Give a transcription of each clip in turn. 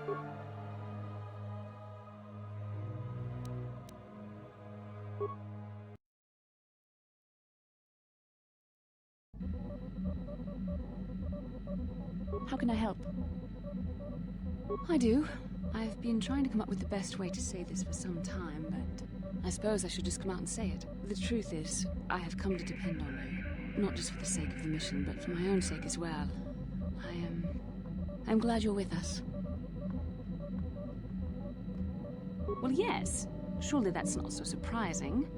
How can I help? I do. I've been trying to come up with the best way to say this for some time, but I suppose I should just come out and say it. The truth is, I have come to depend on you. Not just for the sake of the mission, but for my own sake as well. I'm glad you're with us. Well, yes. Surely that's not so surprising.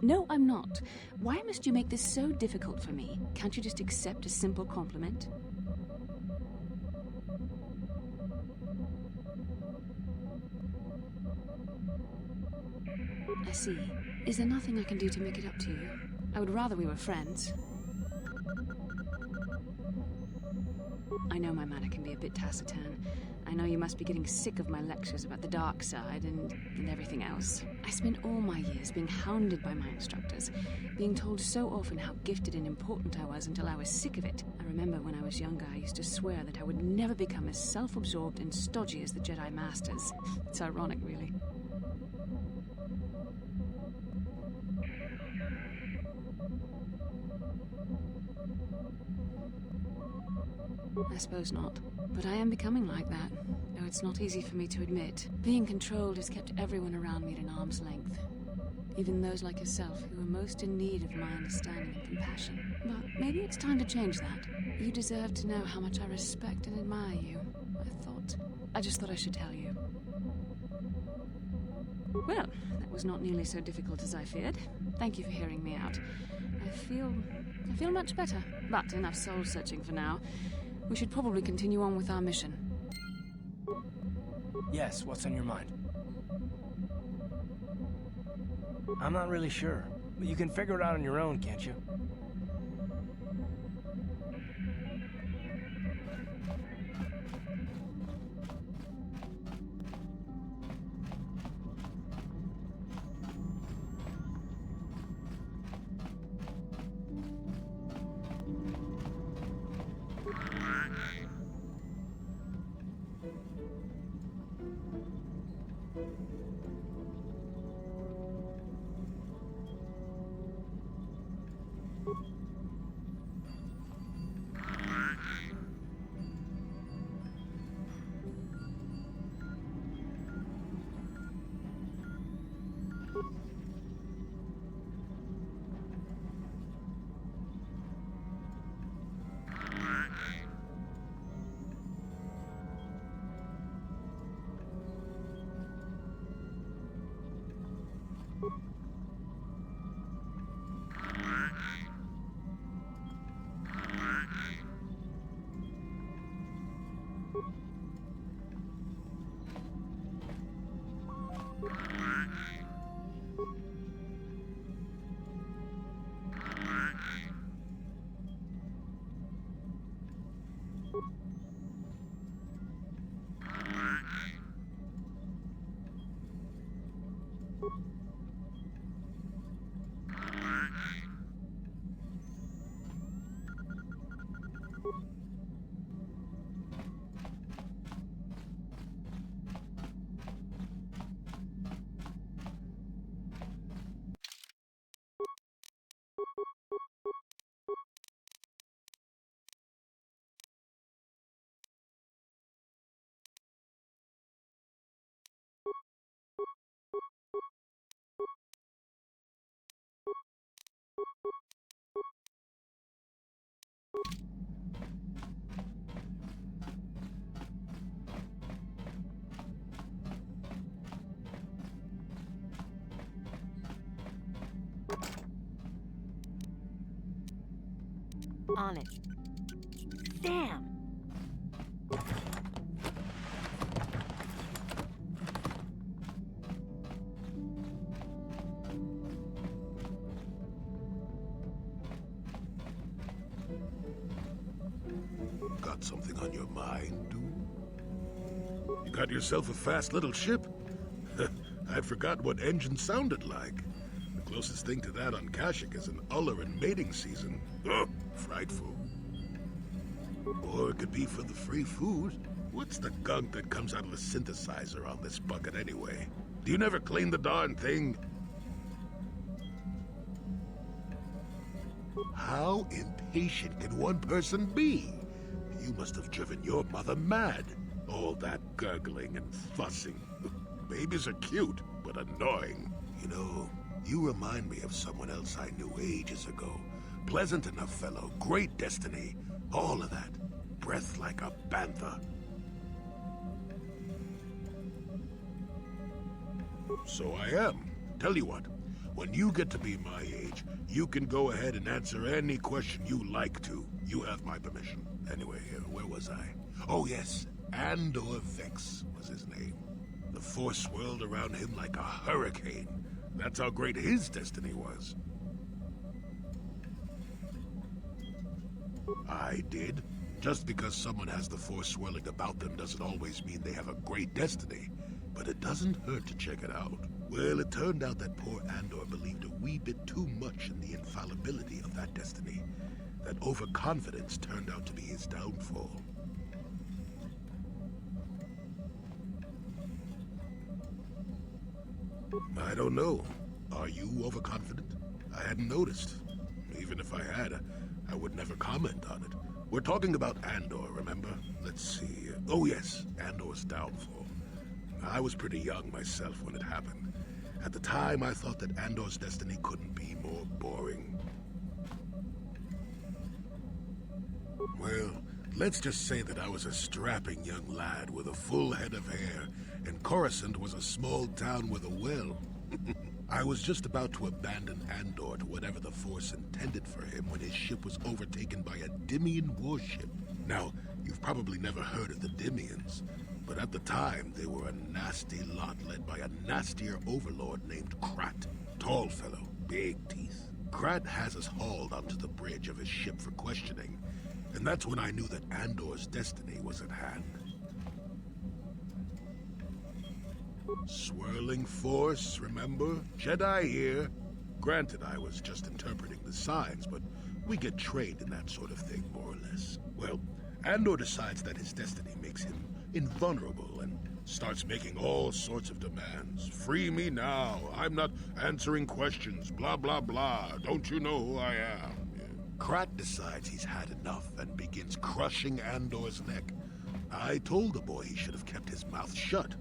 No, I'm not. Why must you make this so difficult for me? Can't you just accept a simple compliment? I see. Is there nothing I can do to make it up to you? I would rather we were friends. I know my manner can be a bit taciturn. I know you must be getting sick of my lectures about the dark side and everything else. I spent all my years being hounded by my instructors, being told so often how gifted and important I was until I was sick of it. I remember when I was younger, I used to swear that I would never become as self-absorbed and stodgy as the Jedi Masters. It's ironic, really. I suppose not. But I am becoming like that, though it's not easy for me to admit. Being controlled has kept everyone around me at an arm's length. Even those like yourself who are most in need of my understanding and compassion. But maybe it's time to change that. You deserve to know how much I respect and admire you. I just thought I should tell you. Well, that was not nearly so difficult as I feared. Thank you for hearing me out. I feel much better. But enough soul-searching for now. We should probably continue on with our mission. Yes, what's on your mind? I'm not really sure, but you can figure it out on your own, can't you? On it. Damn! Got something on your mind, dude? You got yourself a fast little ship? I'd forgot what engine sounded like. Closest thing to that on Kashyyyk is an Ulleran mating season. Ugh, frightful. Or it could be for the free food. What's the gunk that comes out of the synthesizer on this bucket anyway? Do you never clean the darn thing? How impatient can one person be? You must have driven your mother mad. All that gurgling and fussing. Babies are cute, but annoying. You know, you remind me of someone else I knew ages ago. Pleasant enough fellow, great destiny, all of that. Breath like a bantha. So I am. Tell you what, when you get to be my age, you can go ahead and answer any question you like to. You have my permission. Anyway, where was I? Oh yes, Andor Vex was his name. The Force swirled around him like a hurricane. That's how great his destiny was. I did. Just because someone has the Force swirling about them doesn't always mean they have a great destiny. But it doesn't hurt to check it out. Well, it turned out that poor Andor believed a wee bit too much in the infallibility of that destiny. That overconfidence turned out to be his downfall. I don't know. Are you overconfident? I hadn't noticed. Even if I had, I would never comment on it. We're talking about Andor, remember? Let's see. Oh yes, Andor's downfall. I was pretty young myself when it happened. At the time, I thought that Andor's destiny couldn't be more boring. Well, let's just say that I was a strapping young lad with a full head of hair, and Coruscant was a small town with a well. I was just about to abandon Andor to whatever the Force intended for him when his ship was overtaken by a Dimian warship. Now, you've probably never heard of the Dimians, but at the time, they were a nasty lot led by a nastier overlord named Krat. Tall fellow, big teeth. Krat has us hauled onto the bridge of his ship for questioning, and that's when I knew that Andor's destiny was at hand. Swirling Force, remember? Jedi here. Granted, I was just interpreting the signs, but we get trained in that sort of thing, more or less. Well, Andor decides that his destiny makes him invulnerable and starts making all sorts of demands. Free me now. I'm not answering questions. Blah, blah, blah. Don't you know who I am? Yeah. Krat decides he's had enough and begins crushing Andor's neck. I told the boy he should have kept his mouth shut.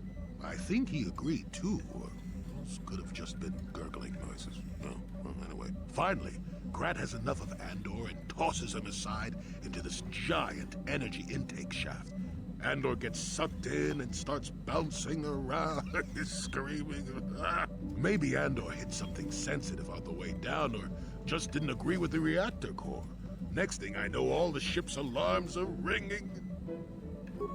I think he agreed, too, or those could have just been gurgling noises. Well, anyway. Finally, Krat has enough of Andor and tosses him aside into this giant energy intake shaft. Andor gets sucked in and starts bouncing around, screaming. Maybe Andor hit something sensitive on the way down, or just didn't agree with the reactor core. Next thing I know, all the ship's alarms are ringing.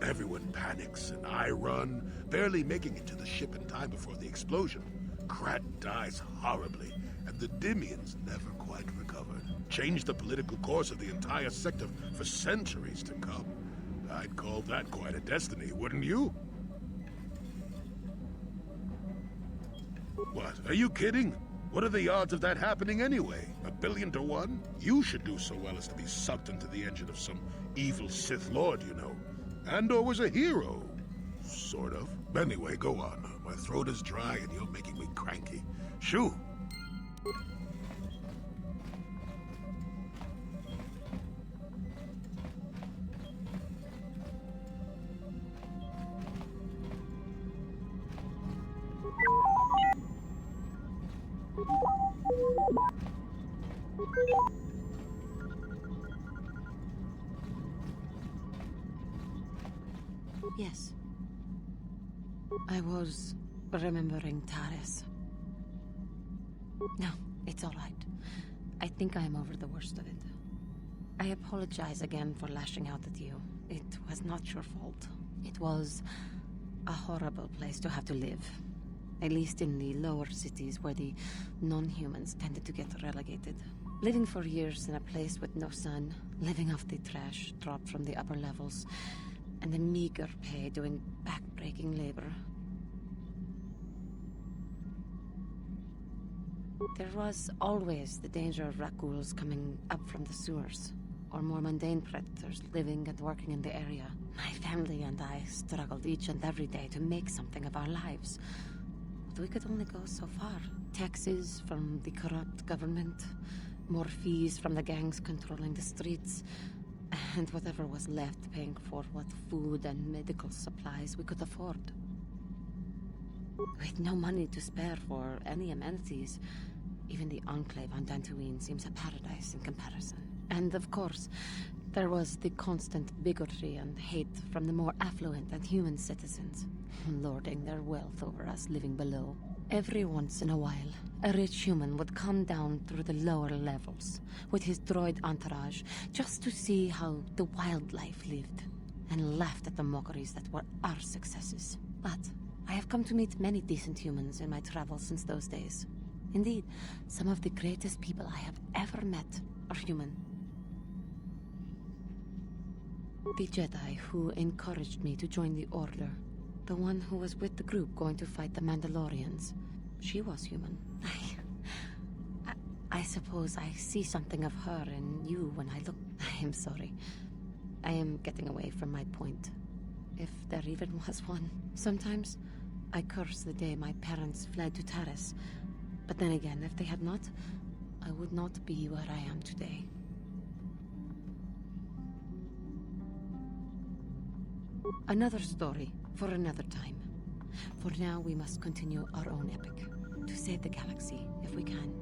Everyone panics, and I run, barely making it to the ship in time before the explosion. Krat dies horribly, and the Dimians never quite recovered. Changed the political course of the entire sector for centuries to come. I'd call that quite a destiny, wouldn't you? What, are you kidding? What are the odds of that happening anyway? 1,000,000,000 to 1? You should do so well as to be sucked into the engine of some evil Sith Lord, you know. Andor was a hero. Sort of. Anyway, go on. My throat is dry and you're making me cranky. Shoo! Yes. I was remembering Taris. No, it's all right. I think I am over the worst of it. I apologize again for lashing out at you. It was not your fault. It was a horrible place to have to live. At least in the lower cities where the non-humans tended to get relegated. Living for years in a place with no sun, living off the trash dropped from the upper levels, and the meager pay doing back-breaking labor. There was always the danger of Rakuls coming up from the sewers, or more mundane predators living and working in the area. My family and I struggled each and every day to make something of our lives. But we could only go so far. Taxes from the corrupt government, more fees from the gangs controlling the streets, and whatever was left paying for what food and medical supplies we could afford. With no money to spare for any amenities, even the Enclave on Dantooine seems a paradise in comparison. And of course, there was the constant bigotry and hate from the more affluent and human citizens, lording their wealth over us living below. Every once in a while, a rich human would come down through the lower levels with his droid entourage just to see how the wildlife lived, and laughed at the mockeries that were our successes. But I have come to meet many decent humans in my travels since those days. Indeed, some of the greatest people I have ever met are human. The Jedi who encouraged me to join the Order, the one who was with the group going to fight the Mandalorians, she was human. I suppose I see something of her in you when I look. I am sorry. I am getting away from my point, if there even was one. Sometimes I curse the day my parents fled to Taris, but then again, if they had not, I would not be where I am today. Another story for another time. For now, we must continue our own epic, to save the galaxy, if we can.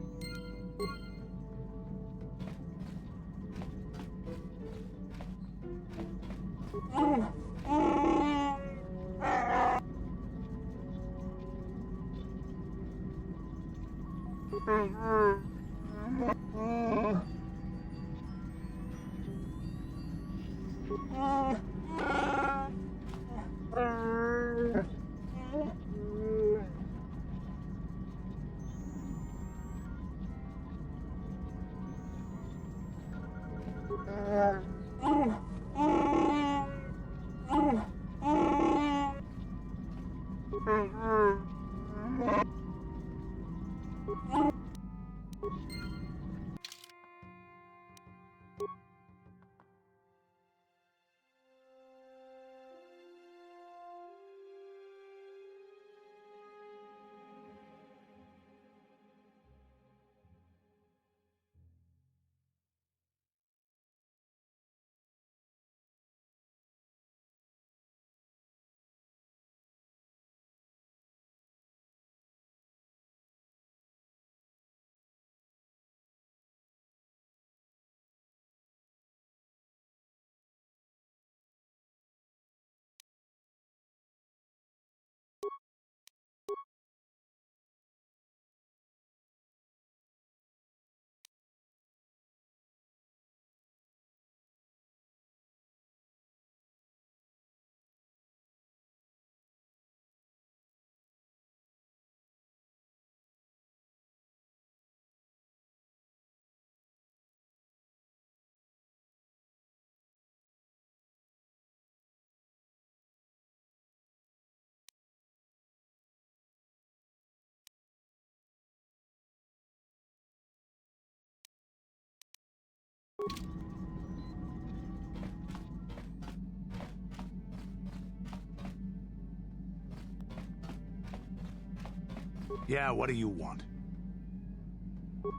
Yeah, what do you want?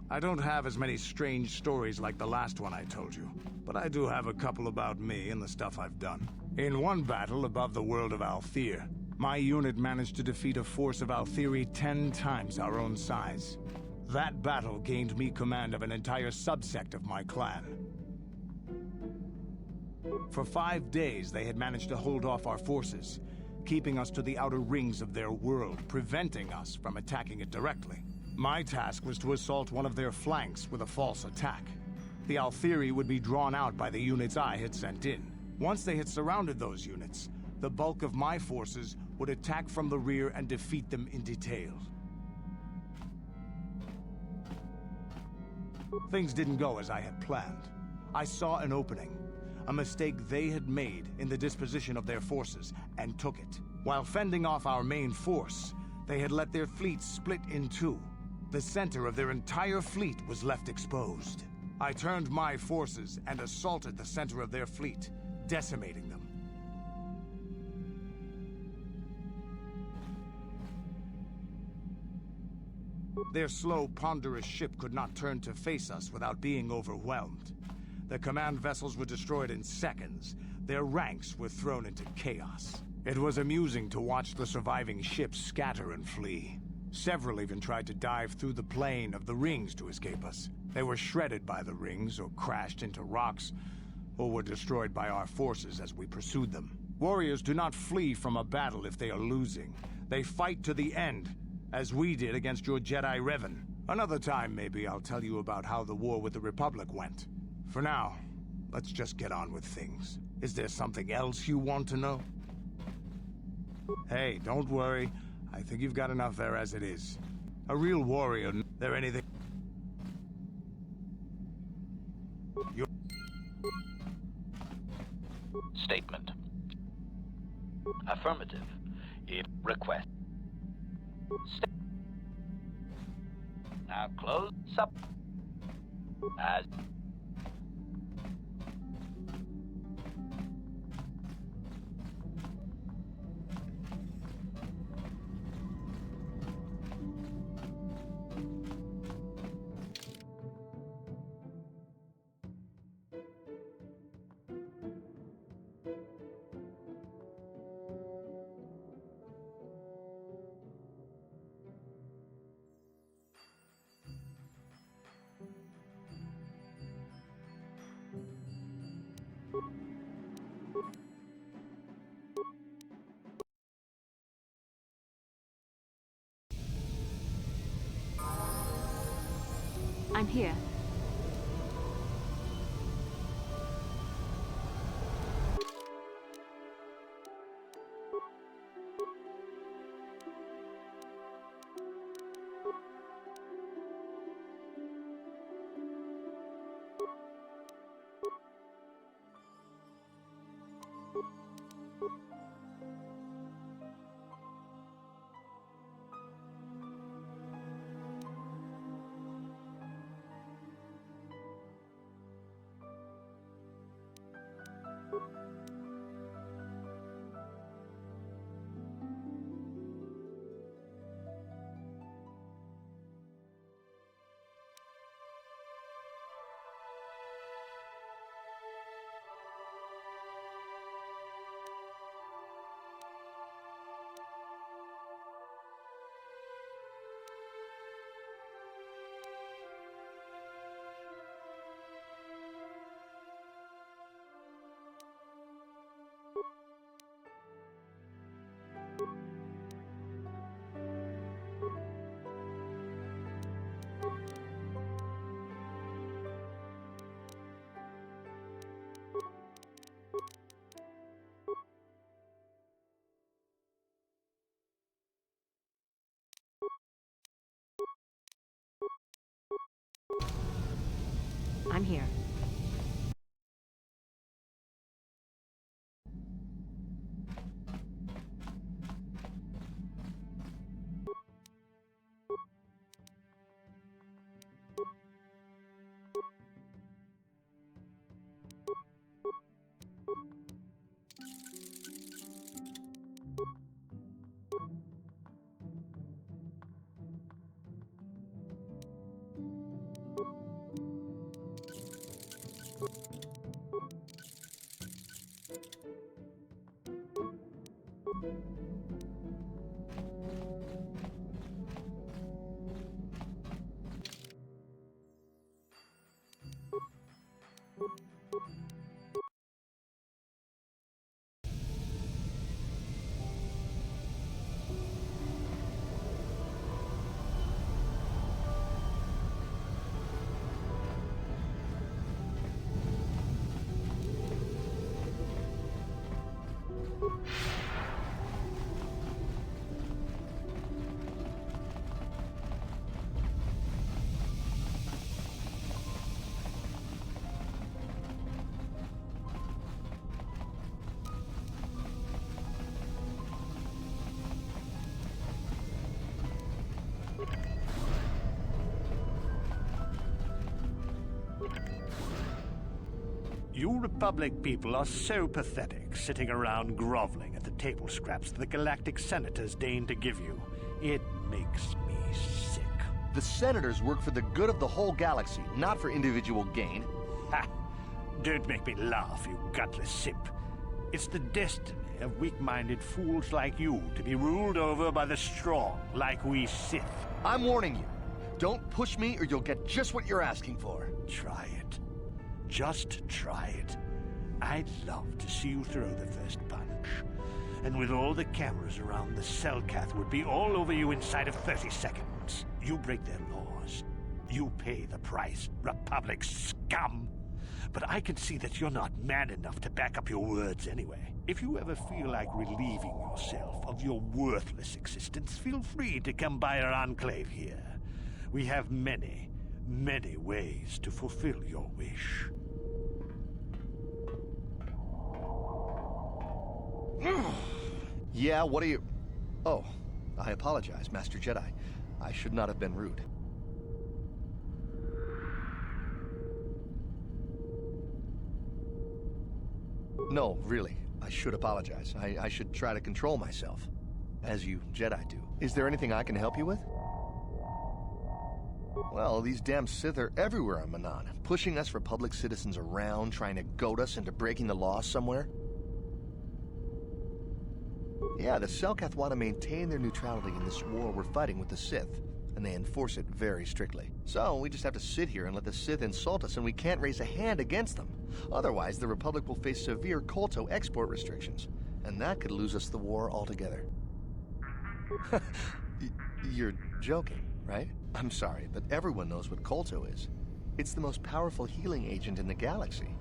I don't have as many strange stories like the last one I told you, but I do have a couple about me and the stuff I've done. In one battle above the world of Althir, my unit managed to defeat a force of Althiri 10 times our own size. That battle gained me command of an entire subsect of my clan. For 5 days, they had managed to hold off our forces, keeping us to the outer rings of their world, preventing us from attacking it directly. My task was to assault one of their flanks with a false attack. The Althiri would be drawn out by the units I had sent in. Once they had surrounded those units, the bulk of my forces would attack from the rear and defeat them in detail. Things didn't go as I had planned. I saw an opening, a mistake they had made in the disposition of their forces, and took it. While fending off our main force, they had let their fleet split in two. The center of their entire fleet was left exposed. I turned my forces and assaulted the center of their fleet, decimating them. Their slow, ponderous ship could not turn to face us without being overwhelmed. The command vessels were destroyed in seconds. Their ranks were thrown into chaos. It was amusing to watch the surviving ships scatter and flee. Several even tried to dive through the plane of the rings to escape us. They were shredded by the rings, or crashed into rocks, or were destroyed by our forces as we pursued them. Warriors do not flee from a battle if they are losing. They fight to the end, as we did against your Jedi Revan. Another time, maybe, I'll tell you about how the war with the Republic went. For now, let's just get on with things. Is there something else you want to know? Hey, don't worry. I think you've got enough there as it is. A real warrior, there anything... Statement. Affirmative. If request. Now close up. As... I'm here. I'm here. You Republic people are so pathetic, sitting around groveling at the table scraps the Galactic Senators deign to give you. It makes me sick. The Senators work for the good of the whole galaxy, not for individual gain. Ha! Don't make me laugh, you gutless simp. It's the destiny of weak-minded fools like you to be ruled over by the strong, like we Sith. I'm warning you. Don't push me or you'll get just what you're asking for. Try it. Just try it. I'd love to see you throw the first punch. And with all the cameras around, the Selkath would be all over you inside of 30 seconds. You break their laws. You pay the price, Republic scum. But I can see that you're not man enough to back up your words anyway. If you ever feel like relieving yourself of your worthless existence, feel free to come by our enclave here. We have many, many ways to fulfill your wish. Yeah, what are you... Oh, I apologize, Master Jedi. I should not have been rude. No, really, I should apologize. I should try to control myself, as you Jedi do. Is there anything I can help you with? Well, these damn Sith are everywhere on Manan, pushing us Republic citizens around, trying to goad us into breaking the law somewhere. Yeah, the Selkath want to maintain their neutrality in this war we're fighting with the Sith, and they enforce it very strictly. So, we just have to sit here and let the Sith insult us, and we can't raise a hand against them. Otherwise, the Republic will face severe Kolto export restrictions, and that could lose us the war altogether. You're joking, right? I'm sorry, but everyone knows what Kolto is. It's the most powerful healing agent in the galaxy.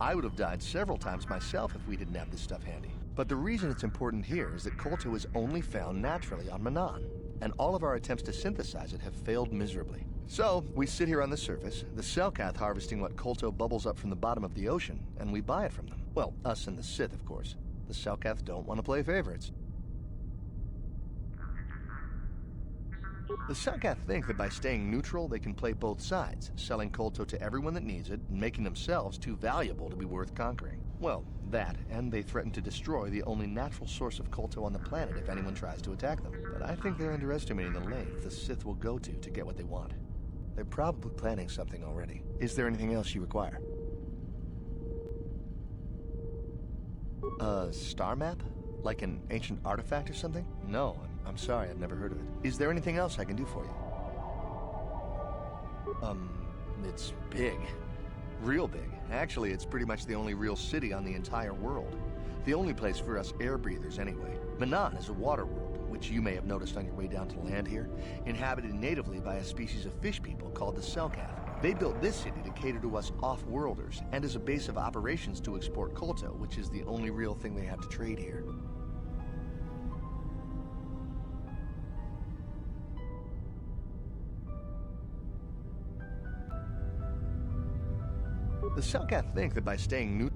I would have died several times myself if we didn't have this stuff handy. But the reason it's important here is that Kolto is only found naturally on Manan, and all of our attempts to synthesize it have failed miserably. So, we sit here on the surface, the Selkath harvesting what Kolto bubbles up from the bottom of the ocean, and we buy it from them. Well, us and the Sith, of course. The Selkath don't want to play favorites. The Selkath think that by staying neutral, they can play both sides, selling Kolto to everyone that needs it, and making themselves too valuable to be worth conquering. Well, that, and they threaten to destroy the only natural source of Kolto on the planet if anyone tries to attack them. But I think they're underestimating the length the Sith will go to get what they want. They're probably planning something already. Is there anything else you require? A star map? Like an ancient artifact or something? No, I'm sorry, I've never heard of it. Is there anything else I can do for you? It's big. Real big. Actually, it's pretty much the only real city on the entire world. The only place for us air breathers, anyway. Manan is a water world, which you may have noticed on your way down to land here, inhabited natively by a species of fish people called the Selkath. They built this city to cater to us off-worlders, and as a base of operations to export Kolto, which is the only real thing they have to trade here. The Selkath think that by staying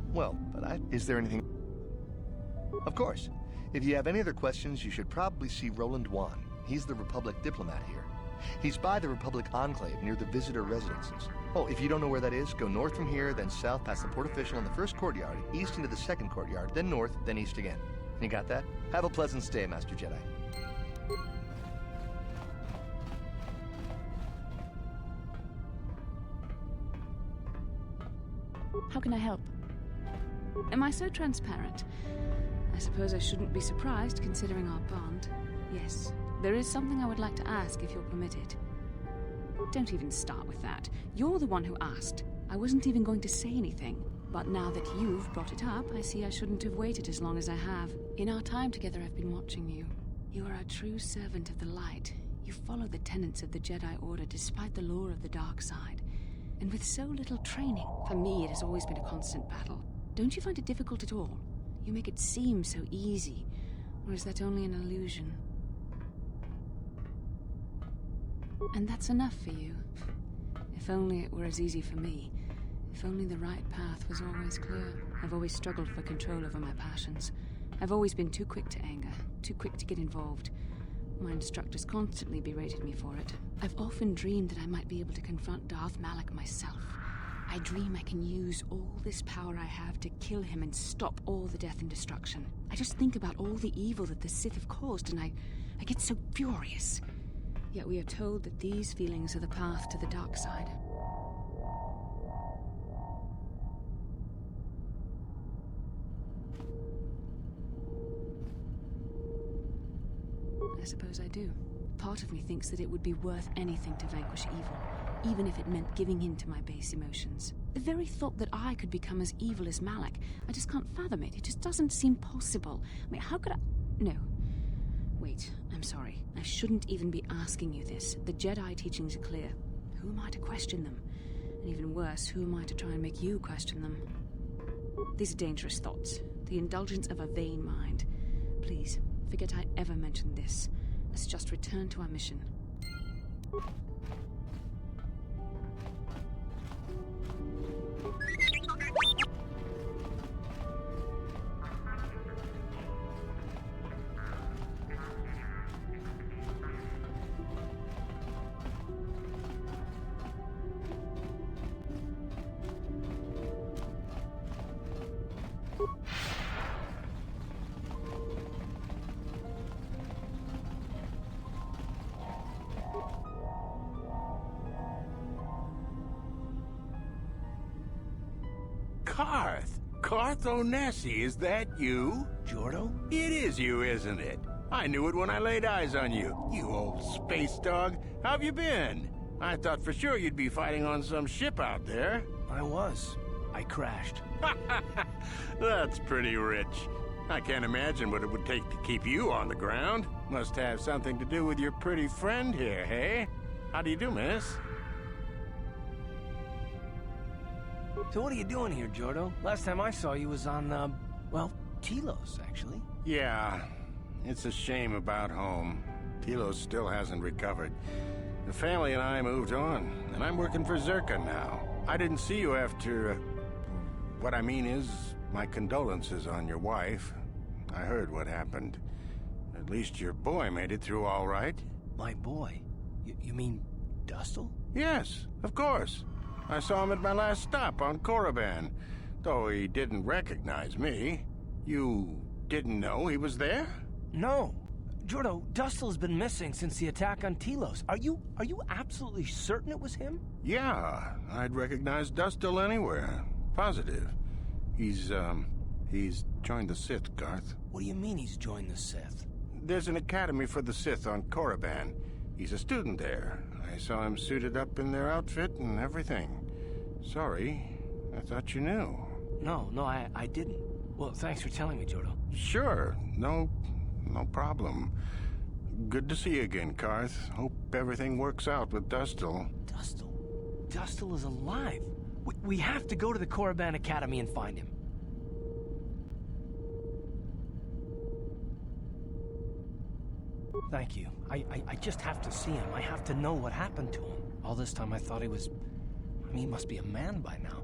is there anything? Of course. If you have any other questions, you should probably see Roland Wan. He's the Republic diplomat here. He's by the Republic Enclave near the visitor residences. Oh, if you don't know where that is, go north from here, then south past the port official in the first courtyard, east into the second courtyard, then north, then east again. You got that? Have a pleasant stay, Master Jedi. How can I help? Am I so transparent? I suppose I shouldn't be surprised, considering our bond. Yes, there is something I would like to ask, if you'll permit it. Don't even start with that. You're the one who asked. I wasn't even going to say anything. But now that you've brought it up, I see I shouldn't have waited as long as I have. In our time together, I've been watching you. You are a true servant of the light. You follow the tenets of the Jedi Order despite the lure of the dark side. And with so little training, for me it has always been a constant battle. Don't you find it difficult at all? You make it seem so easy. Or is that only an illusion? And that's enough for you. If only it were as easy for me. If only the right path was always clear. I've always struggled for control over my passions. I've always been too quick to anger, too quick to get involved. My instructors constantly berated me for it. I've often dreamed that I might be able to confront Darth Malak myself. I I dream I can use all this power I have to kill him and stop all the death and destruction. I just think about all the evil that the Sith have caused, and I get so furious. Yet we are told that these feelings are the path to the dark side. I suppose I do. Part of me thinks that it would be worth anything to vanquish evil, even if it meant giving in to my base emotions. The very thought that I could become as evil as Malak, I just can't fathom it. It just doesn't seem possible. I mean, how could I... No. Wait, I'm sorry. I shouldn't even be asking you this. The Jedi teachings are clear. Who am I to question them? And even worse, who am I to try and make you question them? These are dangerous thoughts. The indulgence of a vain mind. Please, forget I ever mentioned this. Let's just return to our mission. Carth Onesi, is that you? Jordo? It is you, isn't it? I knew it when I laid eyes on you. You old space dog. How have you been? I thought for sure you'd be fighting on some ship out there. I was. I crashed. That's pretty rich. I can't imagine what it would take to keep you on the ground. Must have something to do with your pretty friend here, hey? How do you do, miss? So what are you doing here, Jordo? Last time I saw you was on, well, Telos, actually. Yeah, it's a shame about home. Telos still hasn't recovered. The family and I moved on, and I'm working for Zerka now. I didn't see you after... what I mean is, my condolences on your wife. I heard what happened. At least your boy made it through all right. My boy? You mean Dustil? Yes, of course. I saw him at my last stop on Korriban, though he didn't recognize me. You didn't know he was there? No. Jordo, Dustil's been missing since the attack on Telos. Are you absolutely certain it was him? Yeah, I'd recognize Dustil anywhere. Positive. He's joined the Sith, Garth. What do you mean he's joined the Sith? There's an academy for the Sith on Korriban. He's a student there. I saw him suited up in their outfit and everything. Sorry, I thought you knew. No, I didn't. Well, thanks for telling me, Jordo. Sure, no problem. Good to see you again, Carth. Hope everything works out with Dustil. Dustil? Dustil is alive. We have to go to the Korriban Academy and find him. Thank you. I just have to see him. I have to know what happened to him. All this time I thought he was... I mean, he must be a man by now.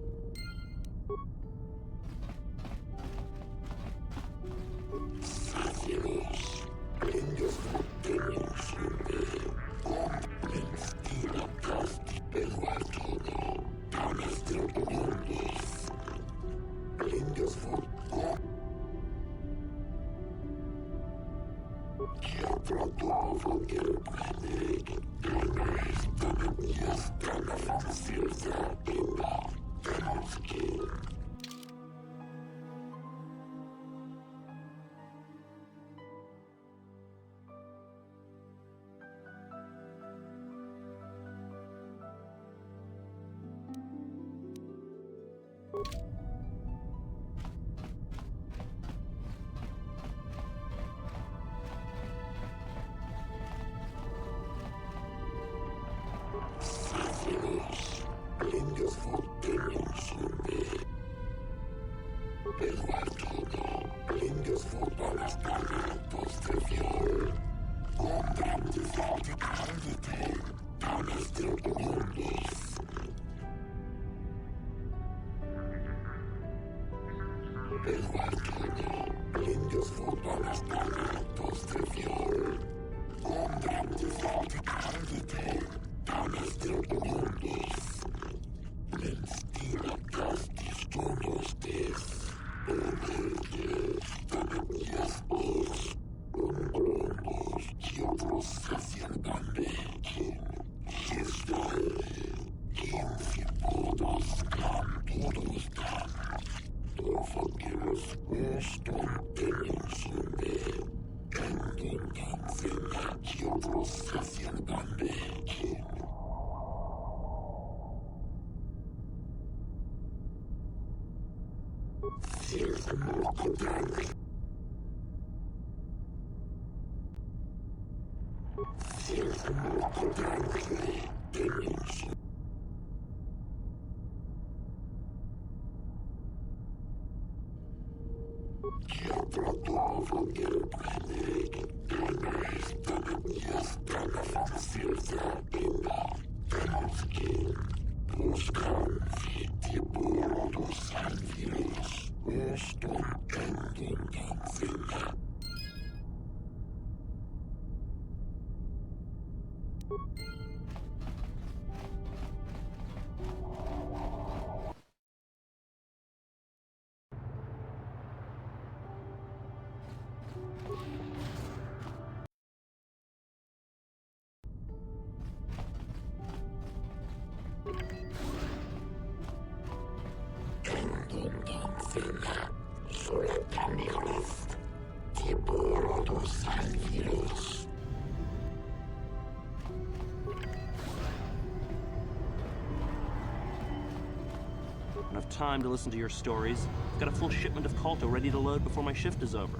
Enough time to listen to your stories. I've got a full shipment of Colto ready to load before my shift is over.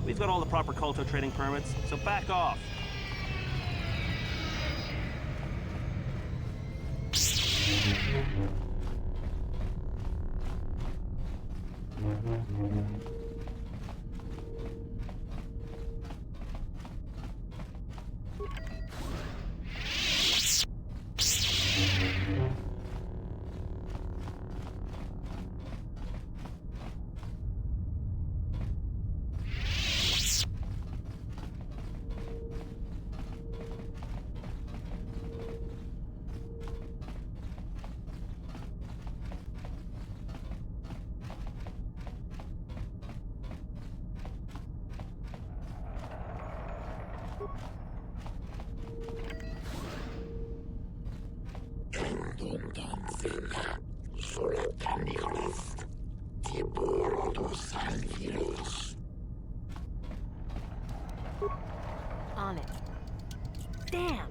We've got all the proper Colto trading permits, so back off. On it. Damn!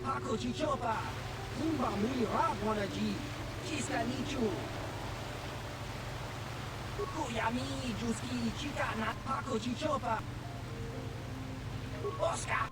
Paco Chichopa, Zumba Muli Rapwana G, Chiska Nichu. Kuyami, Juski, Chicana, Paco Chichopa. Oscar!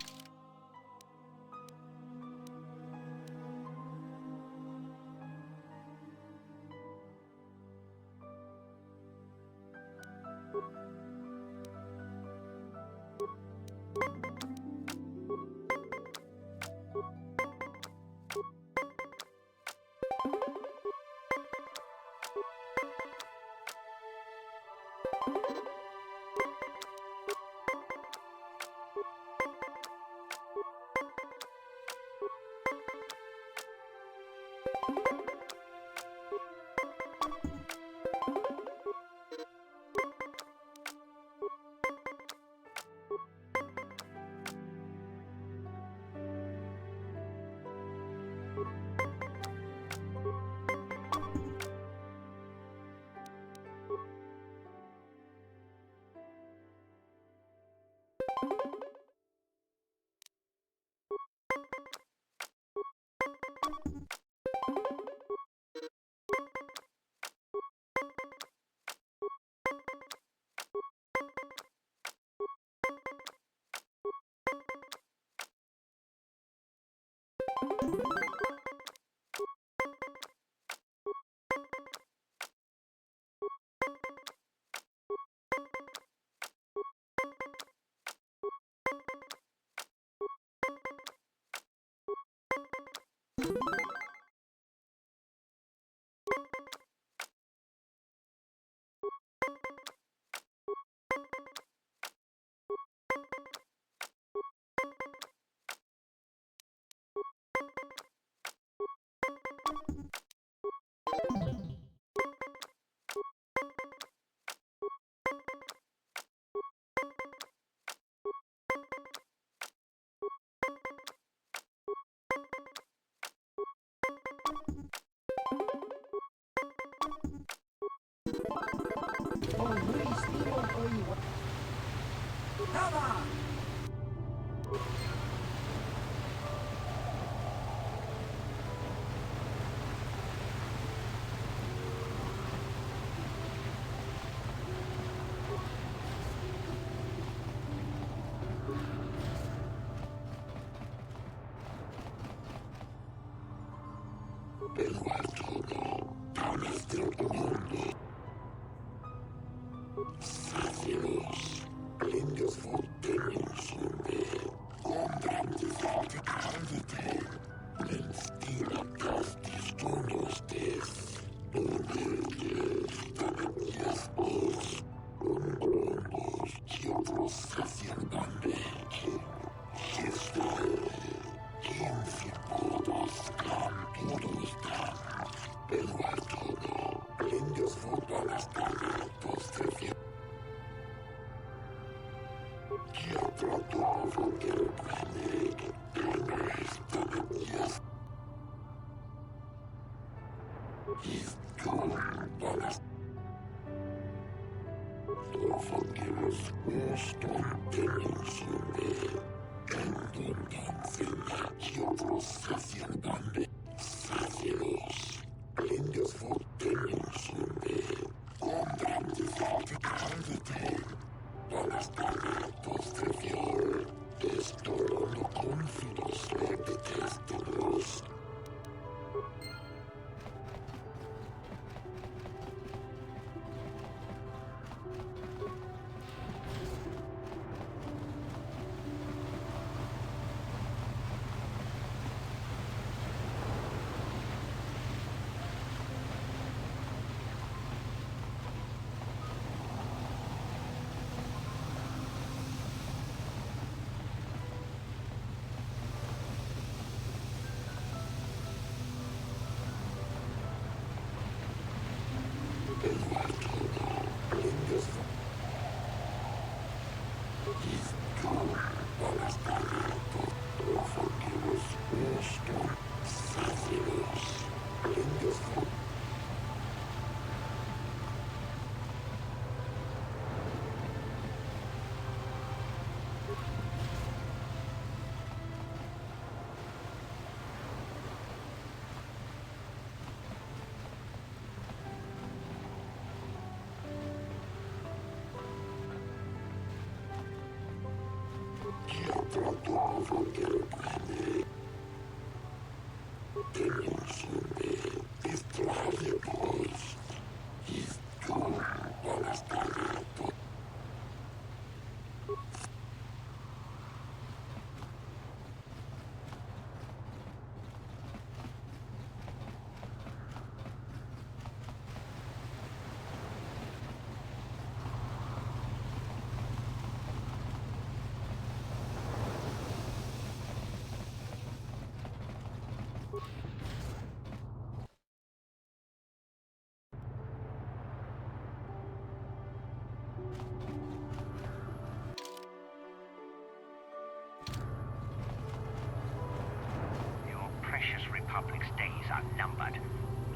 Republic's days are numbered. It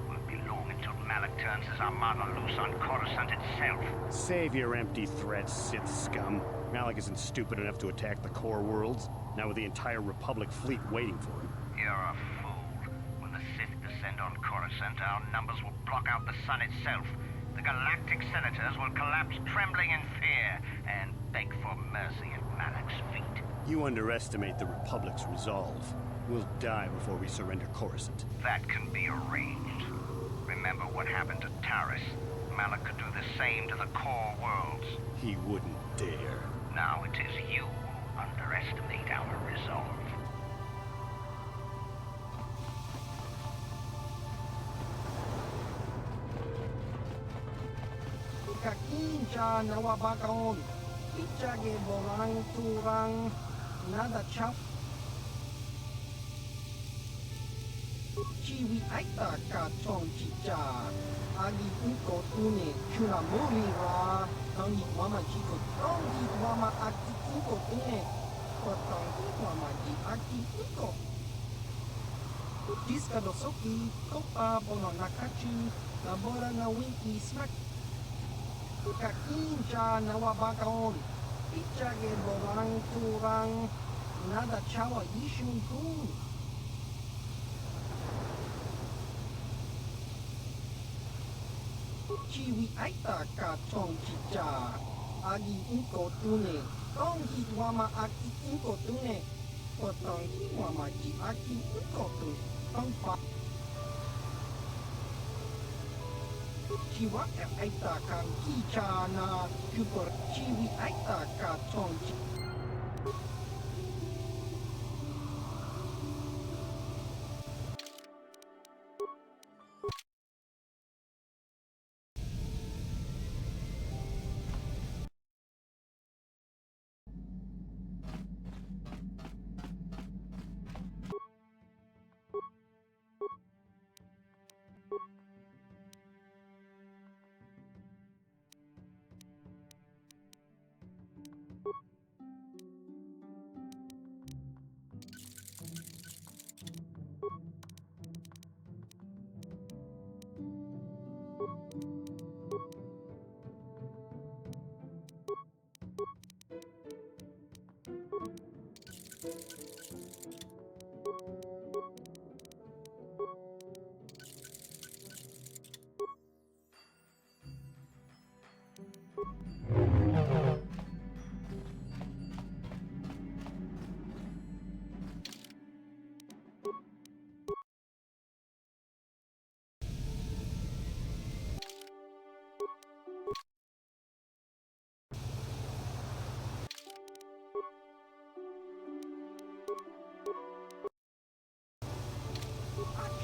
won't be long until Malak turns his armada loose on Coruscant itself. Save your empty threats, Sith scum. Malak isn't stupid enough to attack the core worlds, now with the entire Republic fleet waiting for him. You're a fool. When the Sith descend on Coruscant, our numbers will block out the sun itself. The galactic senators will collapse trembling in fear and beg for mercy at Malak's feet. You underestimate the Republic's resolve. We'll die before we surrender Coruscant. That can be arranged. Remember what happened to Taris. Malak could do the same to the core worlds. He wouldn't dare. Now it is you who underestimate our resolve. Kakinja nawabakaon. Pichage bolang turang nada chap. Chiwi aita ka chong chicha. Agi uko tune kunamuri ra. Tangi mama chiko tongi mama aki uko tune. Kotongi mama ji aki uko. Diska dosoki kopa bono nakachi. Nabora na winki smack. Kakinja nawabakaon. Pichage bolang turang nada chawa ishun kun. Chiwi aita ka chong chicha. Agi uko tune. Tongi wama aki uko tune. Kotongi wama ji aki uko tune. Tong pa. Chiwa aita kan kichana kupor chiwi aita ka tonji.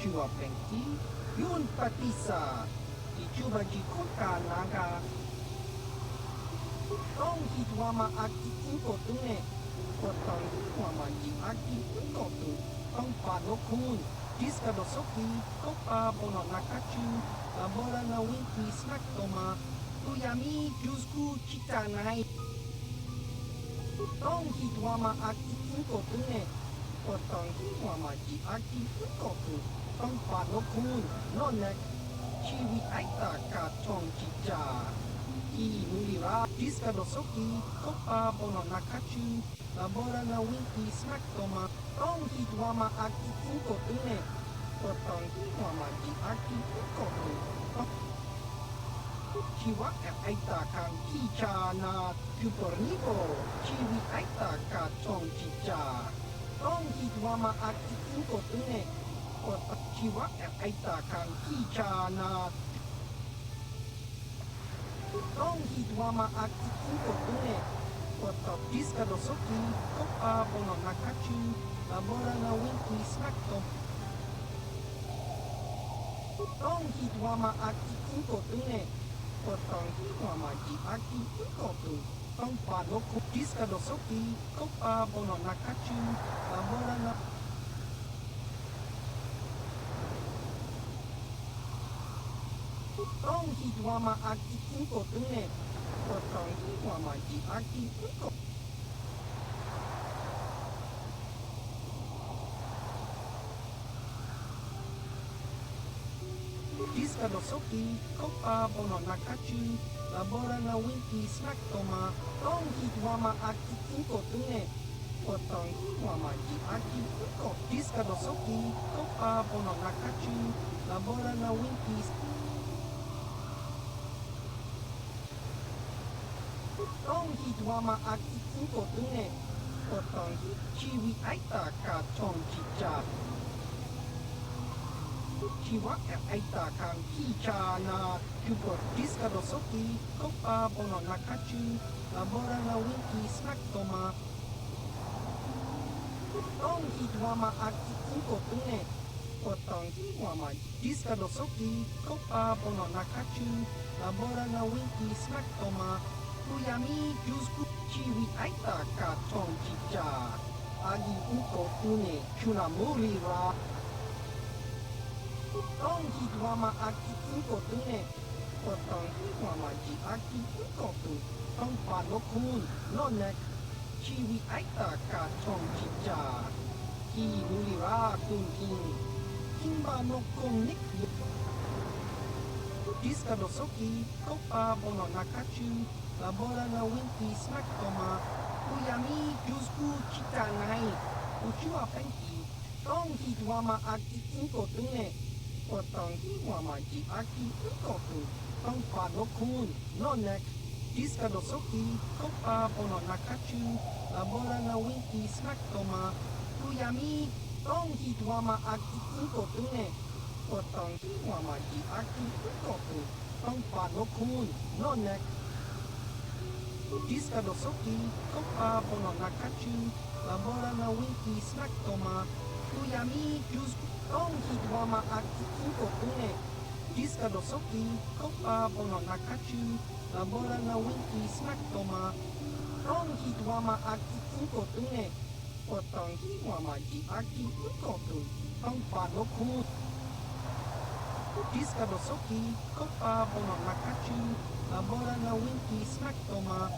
Chua pengti, yun patisa, ichuba jikuka naga. Tong hitwama aki inko tune, potong hitwama ji aki inko tu, tong padokun, diska dosoki, kopa bono nakachu, labora na winki snack toma, tuyami jusku chita nai. Tong hitwama aki inko tune, potong hitwama ji aki inko tu. Tong padokun, nonek, chiwi aita ka tong chicha. I mulira, diska dosoki, kopa bono nakachu, labora na winki snack toma, tong hitwama aki inko tune, potong hitwama ji aki inko tu. Chiwa aita kan kicha na kupornivo, chiwi aita ka tong chicha. Tong hitwama aki inko tune, Chiwa aita kan kicha na Tong hitwama aki inko tune, potong diska dosoki, kopa bono nakachu, labora na winki snack tom. Tong hitwama aki inko tune, potong hitwama ji aki inko tu. Tong padoku diska dosoki, kopa bono nakachu, labora na Tong hitwama aki inko tune, potong hitwama ji aki inko. Diska dosoki, kopa bono nakachu, labora na winki snack toma, tong hitwama aki inko tune, potong hitwama ji aki inko. Diska dosoki, kopa bono nakachu, labora na winki Tong hitwama aki inko tune, potong chiwi aita ka tong chicha. Chiwa aita kan kicha na kupor diska dosoki, kopa bono nakachu, labora na winki snack toma. Tong hitwama aki inko tune, potong hitwama diska dosoki, kopa bono nakachu, labora na winki snack toma. Tuyami jusku chiwi aita ka tong chicha. Agi uko tune chunamuri ra. Tong hitwama aki inko tune, potong hitwama ji aki inko tu. Tong padokun, nonek, chiwi aita ka tong chicha. Ki mulira kun kin, kimba no kong nik. Diska dosoki, kopa bono nakachu, labora na winki snack toma, uyami jusku chita nai, uchua penki, tong hitwama aki inko tune, potong hitwama ji aki inko tu, tong padokun, nonek, diska dosoki, kopa bono nakachu, labora na winki snack toma, uyami, tong hitwama aki inko tune, potong hitwama ji aki inko tu, ต้องปาดนกคูนนอนแนกดิสกาโดโซกิก็ปาบนนักคัจูลาโบรานาวิงกีสนักโตมาตุยามีจูสต้องฮิตวามาอากิคิโกตุเนดิสกาโดโซกิก็ปาบนนักคัจูลาโบรานาวิงกีสนักโตมาต้องฮิตวามาอากิคิโกตุเนปวดต้องฮิตวามาจิอากิคิโกตุต้องปาดนกคูนDisca do soki, kopa bono nakachu, labora na winki snack toma,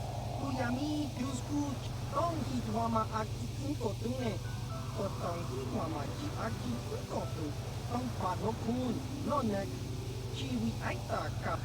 uyami jusku, tong hitwama aki kinko tune, kotong hitwama ji aki kinko tu, tong pa no kun, no nek, chiwi aita kap.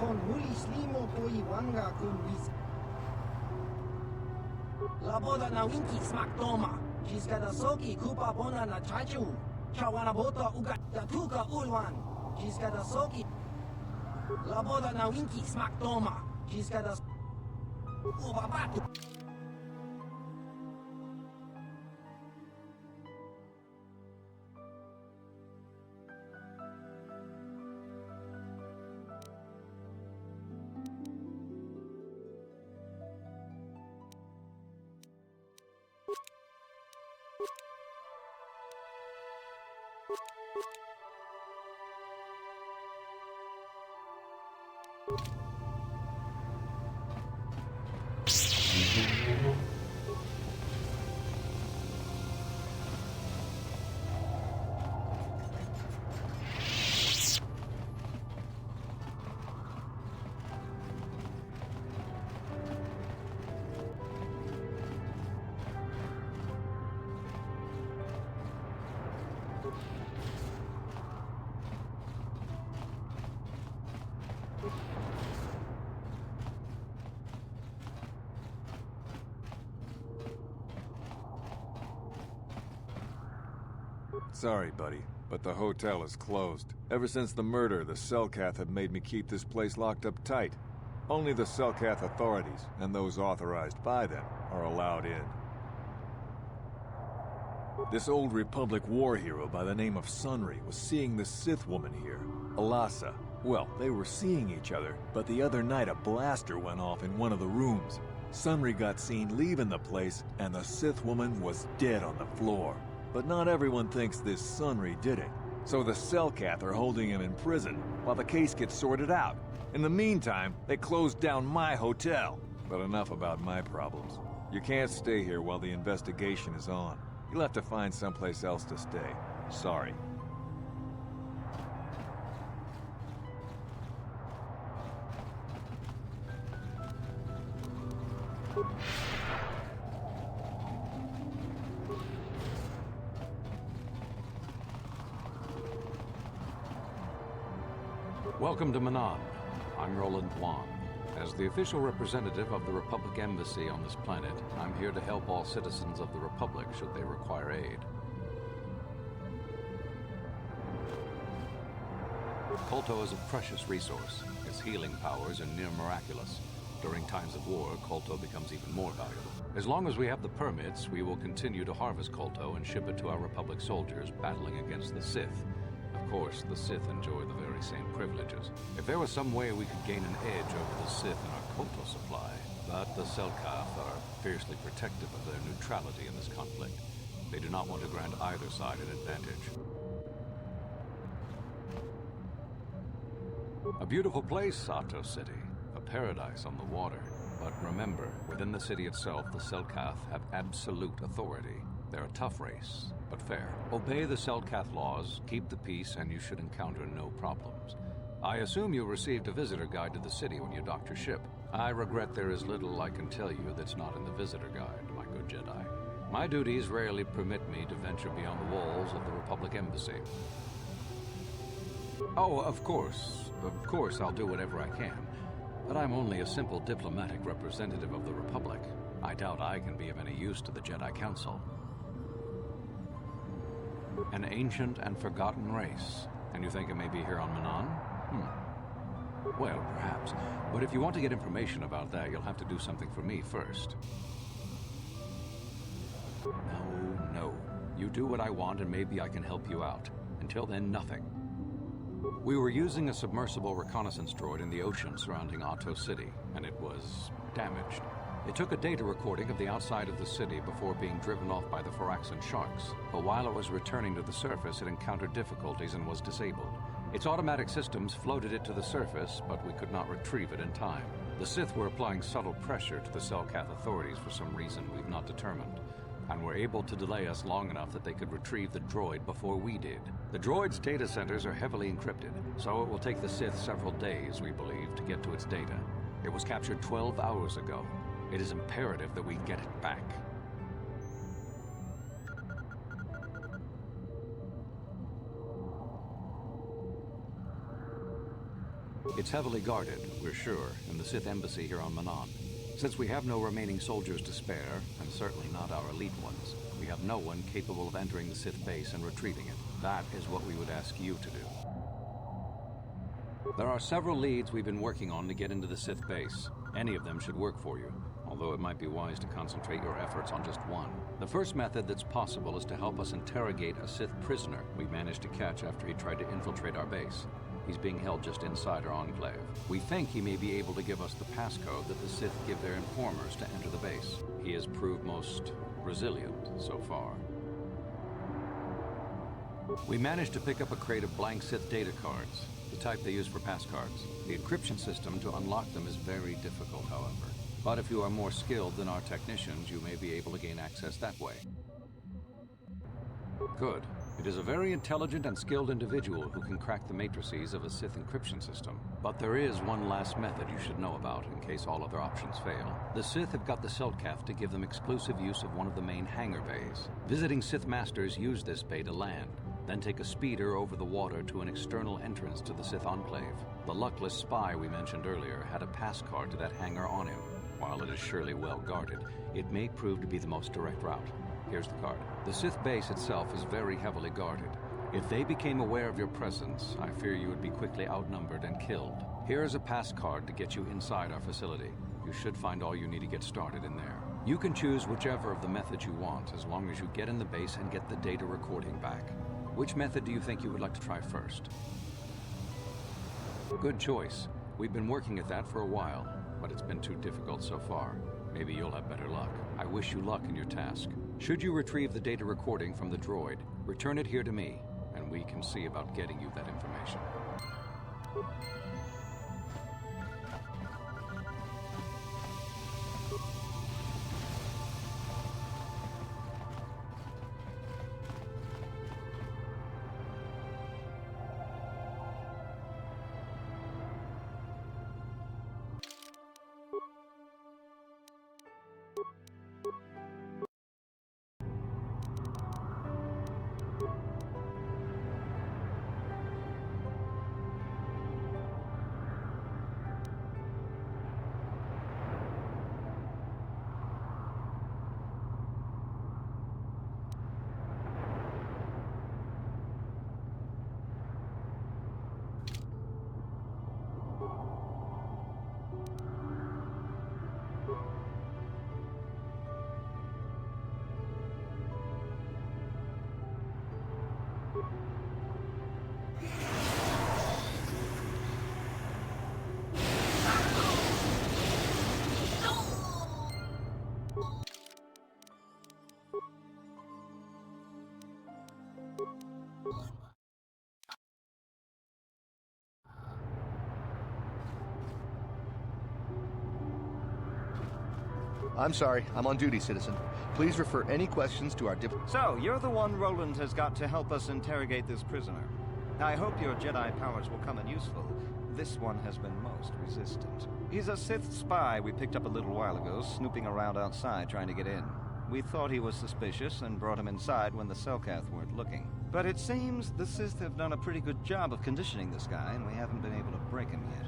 Con hulis limo poi wanga kun wis. La boda na winki smak toma. Jiska da soki kupa bona na chachu. Chawana bota uga da tuka ulwan. Jiska da soki. La boda na winki smak toma. Jiska da uba batu. Sorry, buddy, but the hotel is closed. Ever since the murder, the Selkath have made me keep this place locked up tight. Only the Selkath authorities, and those authorized by them, are allowed in. This old Republic war hero by the name of Sunry was seeing the Sith woman here, Alasa. Well, they were seeing each other, but the other night a blaster went off in one of the rooms. Sunry got seen leaving the place, and the Sith woman was dead on the floor. But not everyone thinks this Sunry did it. So the Selkath are holding him in prison while the case gets sorted out. In the meantime, they closed down my hotel. But enough about my problems. You can't stay here while the investigation is on. You'll have to find someplace else to stay. Sorry. Welcome to Manan. I'm Roland Wong. As the official representative of the Republic Embassy on this planet, I'm here to help all citizens of the Republic should they require aid. Kolto is a precious resource. Its healing powers are near miraculous. During times of war, Kolto becomes even more valuable. As long as we have the permits, we will continue to harvest Kolto and ship it to our Republic soldiers battling against the Sith. Of course, the Sith enjoy the very same privileges. If there was some way we could gain an edge over the Sith in our Kolto supply, but the Selkath are fiercely protective of their neutrality in this conflict. They do not want to grant either side an advantage. A beautiful place, Sato City. A paradise on the water. But remember, within the city itself, the Selkath have absolute authority. They're a tough race, but fair. Obey the Selkath laws, keep the peace, and you should encounter no problems. I assume you received a visitor guide to the city when you docked your ship. I regret there is little I can tell you that's not in the visitor guide, my good Jedi. My duties rarely permit me to venture beyond the walls of the Republic Embassy. Oh, of course I'll do whatever I can. But I'm only a simple diplomatic representative of the Republic. I doubt I can be of any use to the Jedi Council. An ancient and forgotten race. And you think it may be here on Manon? Well, perhaps. But if you want to get information about that, you'll have to do something for me first. No. You do what I want and maybe I can help you out. Until then, nothing. We were using a submersible reconnaissance droid in the ocean surrounding Otto City, and it was damaged. It took a data recording of the outside of the city before being driven off by the Firaxan sharks. But while it was returning to the surface, it encountered difficulties and was disabled. Its automatic systems floated it to the surface, but we could not retrieve it in time. The Sith were applying subtle pressure to the Selkath authorities for some reason we've not determined, and were able to delay us long enough that they could retrieve the droid before we did. The droid's data centers are heavily encrypted, so it will take the Sith several days, we believe, to get to its data. It was captured 12 hours ago. It is imperative that we get it back. It's heavily guarded, we're sure, in the Sith Embassy here on Manon. Since we have no remaining soldiers to spare, and certainly not our elite ones, we have no one capable of entering the Sith base and retrieving it. That is what we would ask you to do. There are several leads we've been working on to get into the Sith base. Any of them should work for you, although it might be wise to concentrate your efforts on just one. The first method that's possible is to help us interrogate a Sith prisoner we managed to catch after he tried to infiltrate our base. He's being held just inside our enclave. We think he may be able to give us the passcode that the Sith give their informers to enter the base. He has proved most resilient so far. We managed to pick up a crate of blank Sith data cards, the type they use for passcards. The encryption system to unlock them is very difficult, however. But if you are more skilled than our technicians, you may be able to gain access that way. Good. It is a very intelligent and skilled individual who can crack the matrices of a Sith encryption system. But there is one last method you should know about in case all other options fail. The Sith have got the Selkath to give them exclusive use of one of the main hangar bays. Visiting Sith Masters use this bay to land, then take a speeder over the water to an external entrance to the Sith Enclave. The luckless spy we mentioned earlier had a pass card to that hangar on him. While it is surely well guarded, it may prove to be the most direct route. Here's the card. The Sith base itself is very heavily guarded. If they became aware of your presence, I fear you would be quickly outnumbered and killed. Here is a pass card to get you inside our facility. You should find all you need to get started in there. You can choose whichever of the methods you want, as long as you get in the base and get the data recording back. Which method do you think you would like to try first? Good choice. We've been working at that for a while, but it's been too difficult so far. Maybe you'll have better luck. I wish you luck in your task. Should you retrieve the data recording from the droid, return it here to me, and we can see about getting you that information. I'm sorry, I'm on duty, citizen. Please refer any questions to our So, you're the one Roland has got to help us interrogate this prisoner. I hope your Jedi powers will come in useful. This one has been most resistant. He's a Sith spy we picked up a little while ago, snooping around outside trying to get in. We thought he was suspicious and brought him inside when the Selkath weren't looking. But it seems the Sith have done a pretty good job of conditioning this guy, and we haven't been able to break him yet.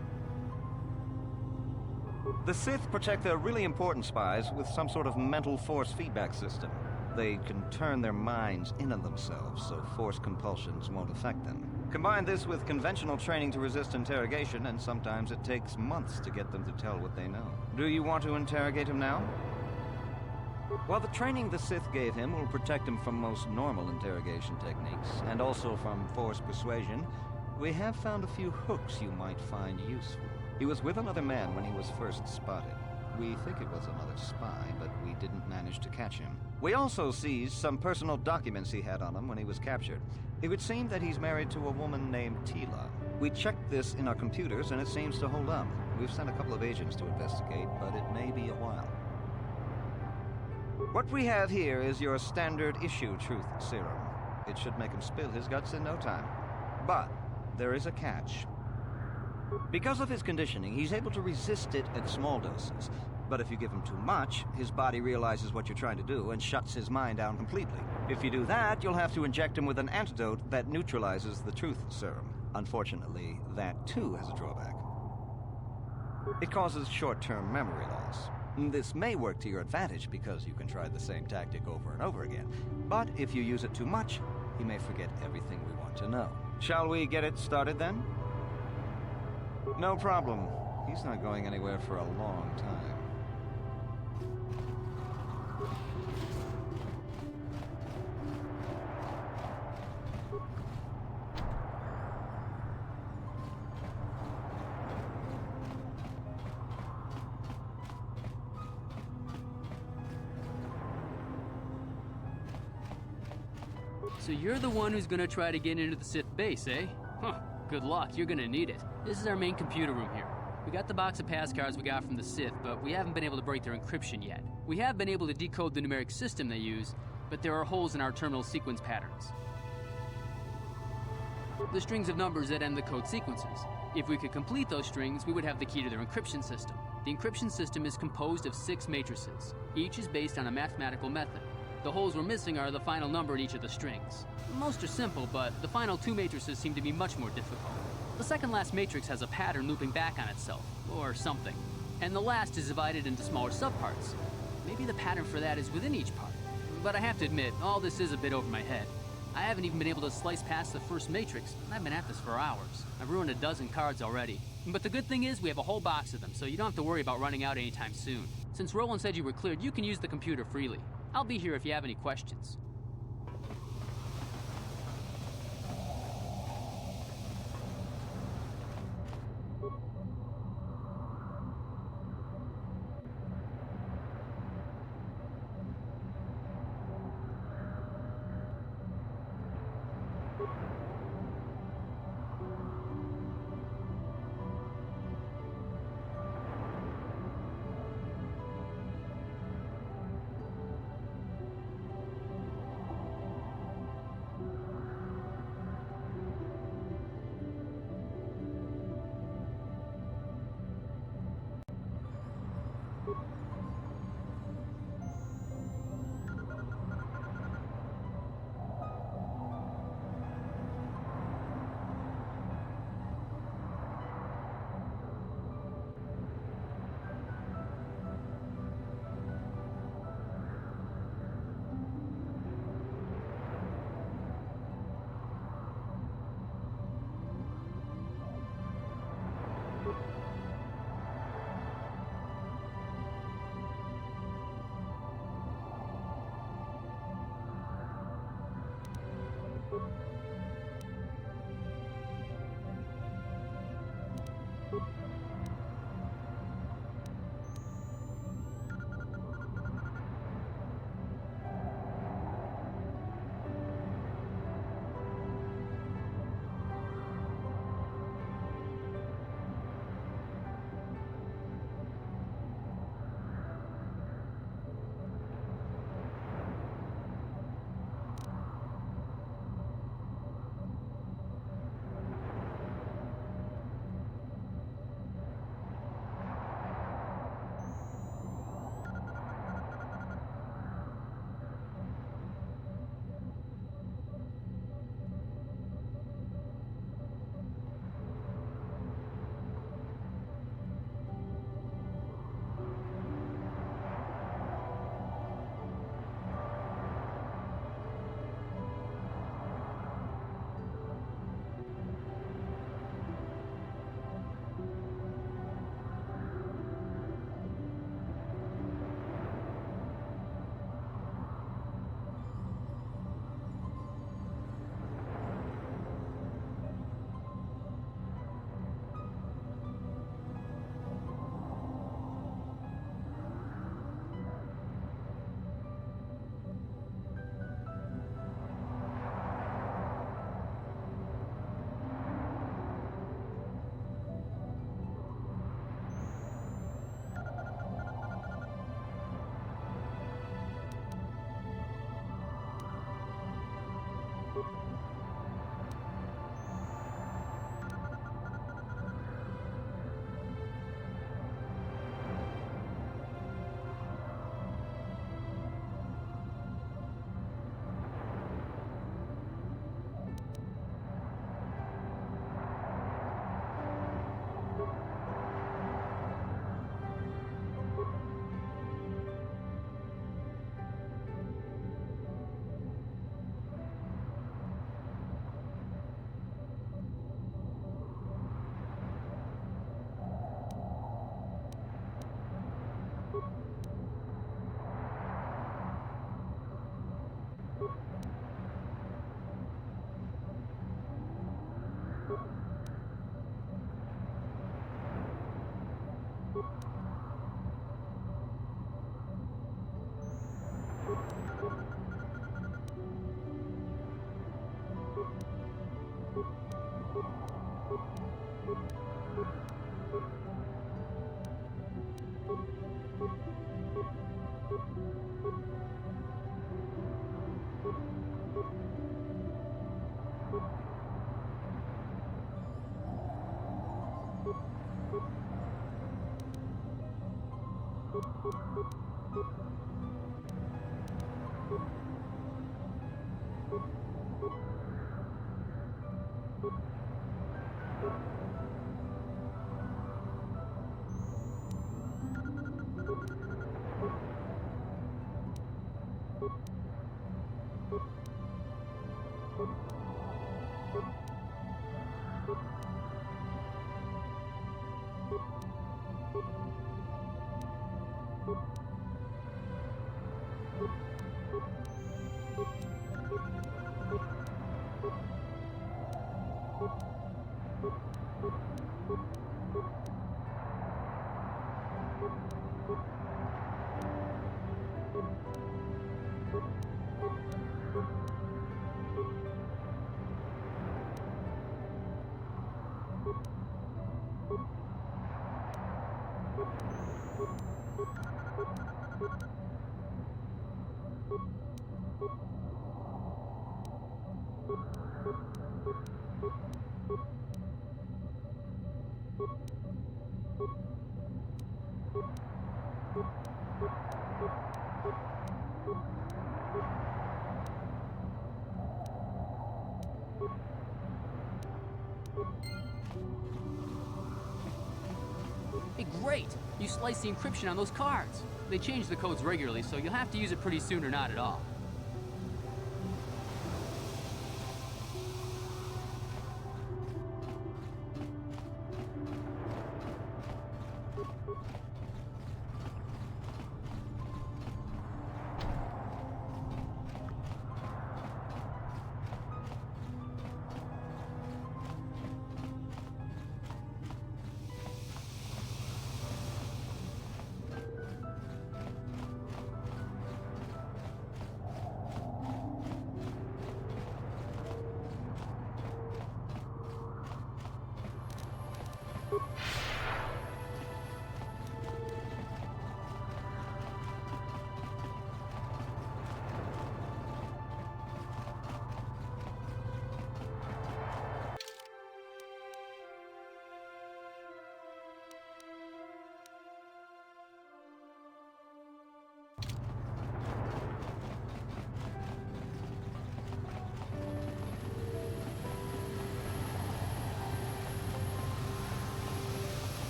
The Sith protect their really important spies with some sort of mental force feedback system. They can turn their minds in on themselves so force compulsions won't affect them. Combine this with conventional training to resist interrogation, and sometimes it takes months to get them to tell what they know. Do you want to interrogate him now? While the training the Sith gave him will protect him from most normal interrogation techniques, and also from force persuasion, we have found a few hooks you might find useful. He was with another man when he was first spotted. We think it was another spy, but we didn't manage to catch him. We also seized some personal documents he had on him when he was captured. It would seem that he's married to a woman named Tila. We checked this in our computers, and it seems to hold up. We've sent a couple of agents to investigate, but it may be a while. What we have here is your standard issue truth serum. It should make him spill his guts in no time. But there is a catch. Because of his conditioning, he's able to resist it at small doses. But if you give him too much, his body realizes what you're trying to do and shuts his mind down completely. If you do that, you'll have to inject him with an antidote that neutralizes the truth serum. Unfortunately, that too has a drawback. It causes short-term memory loss. This may work to your advantage because you can try the same tactic over and over again. But if you use it too much, he may forget everything we want to know. Shall we get it started then? No problem. He's not going anywhere for a long time. So you're the one who's gonna try to get into the Sith base, eh? Huh, good luck, you're gonna need it. This is our main computer room here. We got the box of pass cards we got from the Sith, but we haven't been able to break their encryption yet. We have been able to decode the numeric system they use, but there are holes in our terminal sequence patterns. The strings of numbers that end the code sequences. If we could complete those strings, we would have the key to their encryption system. The encryption system is composed of 6 matrices. Each is based on a mathematical method. The holes we're missing are the final number in each of the strings. Most are simple, but the final 2 matrices seem to be much more difficult. The second last matrix has a pattern looping back on itself, or something. And the last is divided into smaller subparts. Maybe the pattern for that is within each part. But I have to admit, all this is a bit over my head. I haven't even been able to slice past the first matrix, and I've been at this for hours. I've ruined a dozen cards already. But the good thing is we have a whole box of them, so you don't have to worry about running out anytime soon. Since Roland said you were cleared, you can use the computer freely. I'll be here if you have any questions. Hey, great! You sliced the encryption on those cards. They change the codes regularly, so you'll have to use it pretty soon or not at all.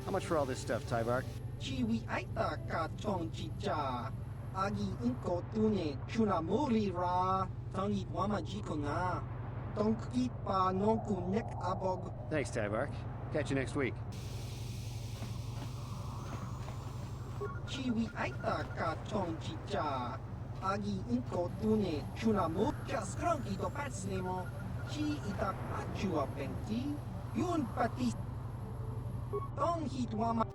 How much for all this stuff, Tybark? Chiwi aita ka chong chicha. Agi inko tune chunamuri ra. Tangi wama jiko na. Donki pa nonku nek abog. Thanks, Tybark. Catch you next week. Chiwi aita ka chong chicha. Agi inko tune chunamuri. Kaskranki do patsnemo. Chi ita pachua penti. Yun pati. Don't hit wama.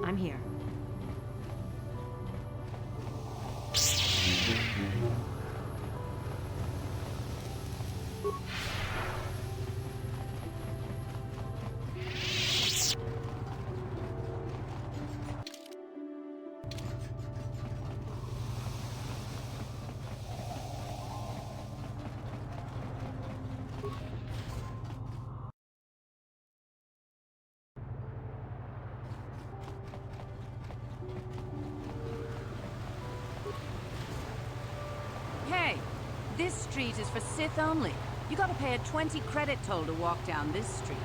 I'm here. This street is for Sith only. You gotta pay a 20 credit toll to walk down this street.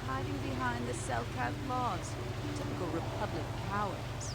Hiding behind the Selkat laws. Typical Republic cowards.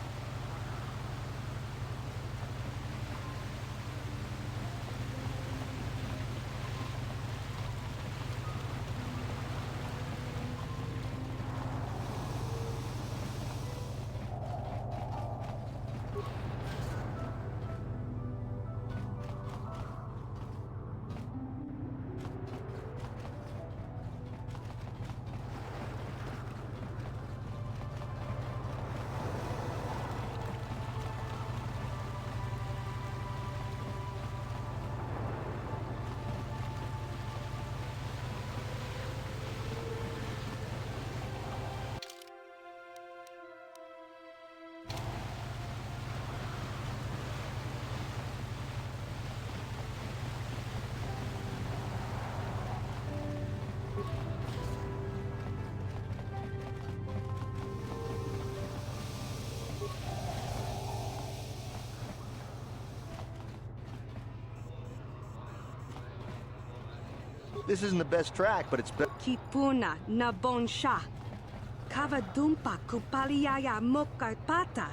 This isn't the best track, but it's better. Kipuna na bonsha. Kavadumpa kupaliaya mokapata.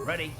Ready.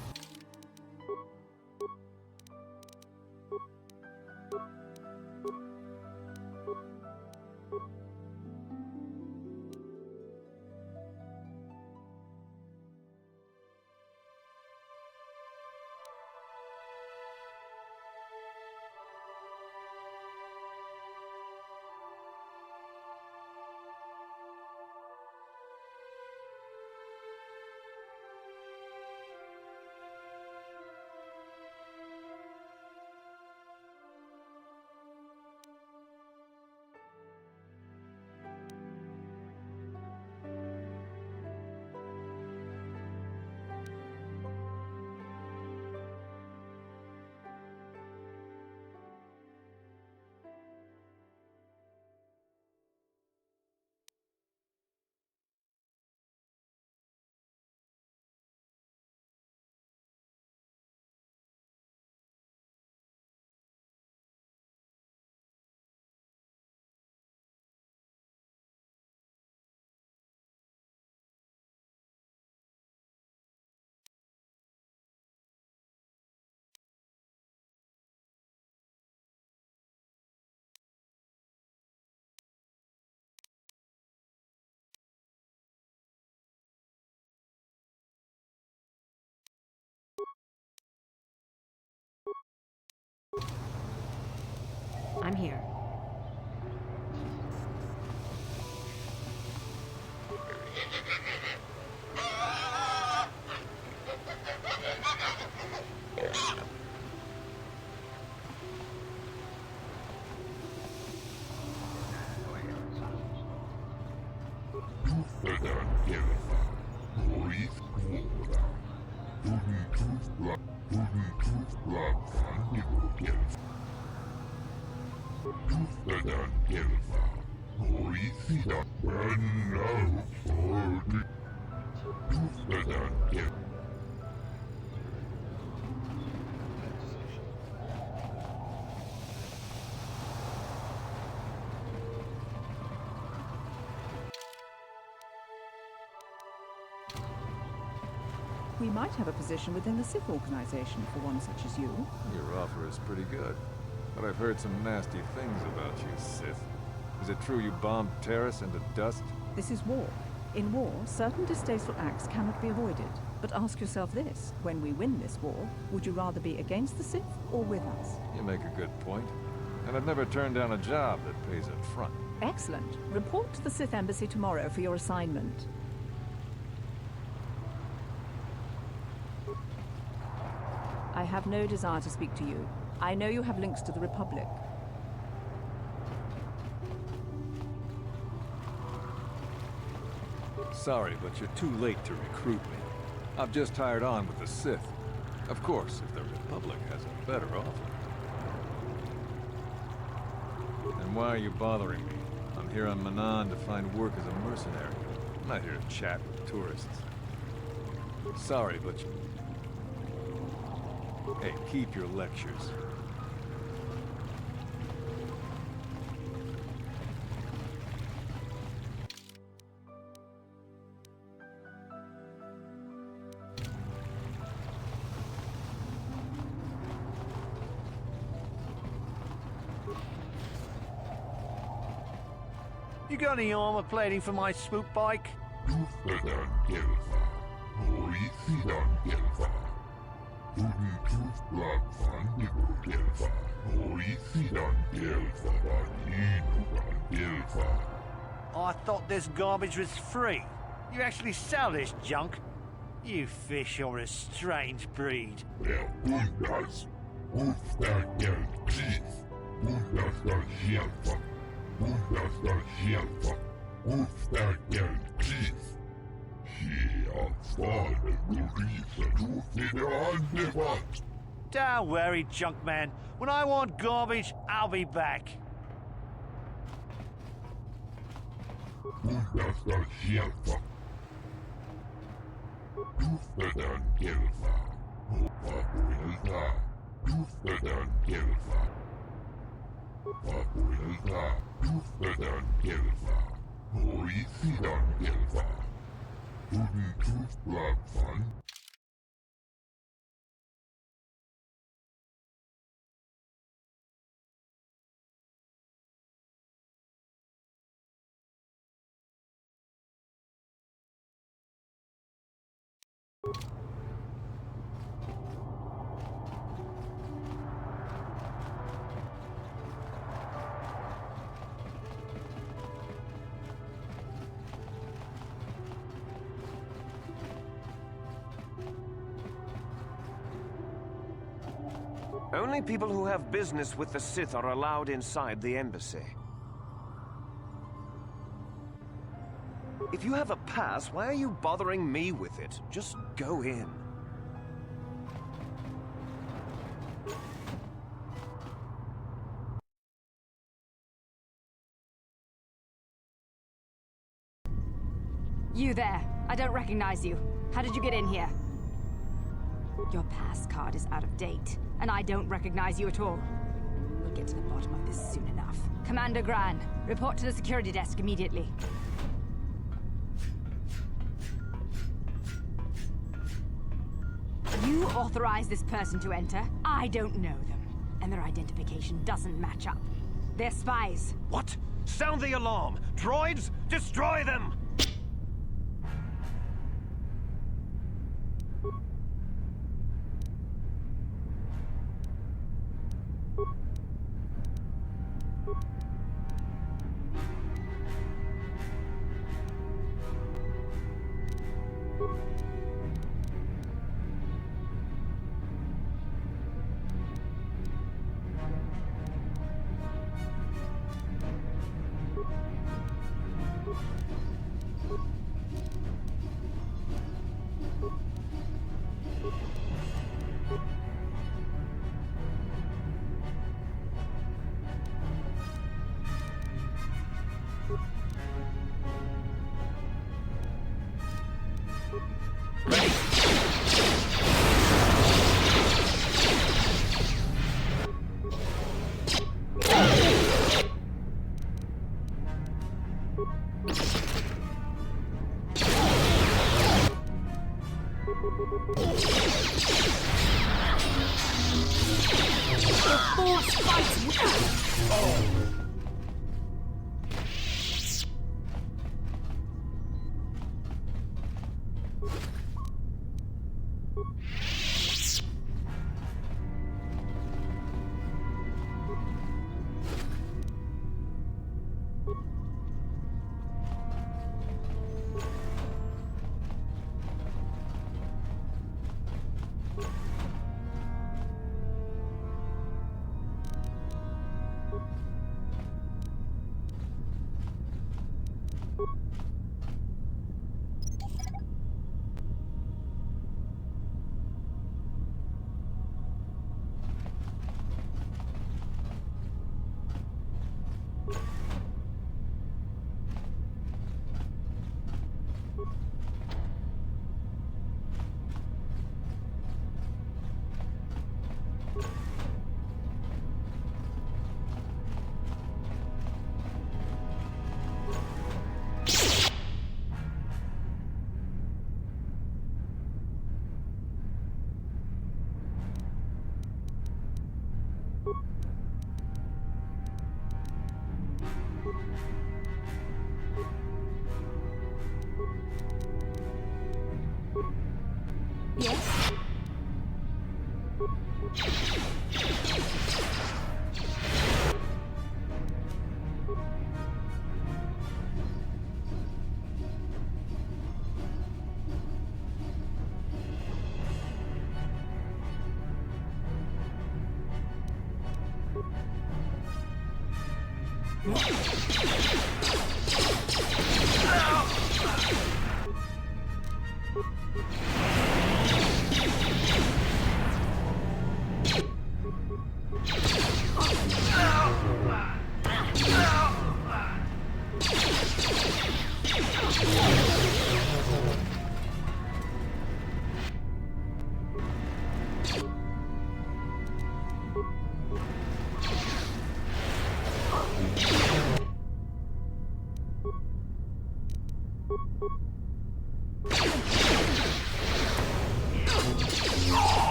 I'm here. We might have a position within the Sith organization for one such as you. Your offer is pretty good. But I've heard some nasty things about you, Sith. Is it true you bombed Terrace into dust? This is war. In war, certain distasteful acts cannot be avoided. But ask yourself this, when we win this war, would you rather be against the Sith or with us? You make a good point. And I've never turned down a job that pays up front. Excellent. Report to the Sith Embassy tomorrow for your assignment. I have no desire to speak to you. I know you have links to the Republic. Sorry, but you're too late to recruit me. I've just hired on with the Sith. Of course, if the Republic has a better offer. And why are you bothering me? I'm here on Manan to find work as a mercenary. I'm not here to chat with tourists. Sorry, but you... Hey, keep your lectures. You got any armor plating for my swoop bike? I thought this garbage was free. You actually sell this junk? You fish are a strange breed. Don't worry, junk man. When I want garbage, I'll be back. Only people who have business with the Sith are allowed inside the embassy. If you have a pass, why are you bothering me with it? Just go in. You there. I don't recognize you. How did you get in here? Your pass card is out of date, and I don't recognize you at all. We'll get to the bottom of this soon enough. Commander Gran, report to the security desk immediately. You authorized this person to enter. I don't know them, and their identification doesn't match up. They're spies. What? Sound the alarm! Droids, destroy them! Yes?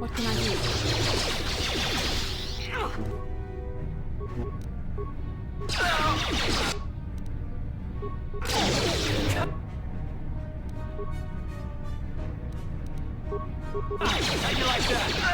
What can I How'd you like that?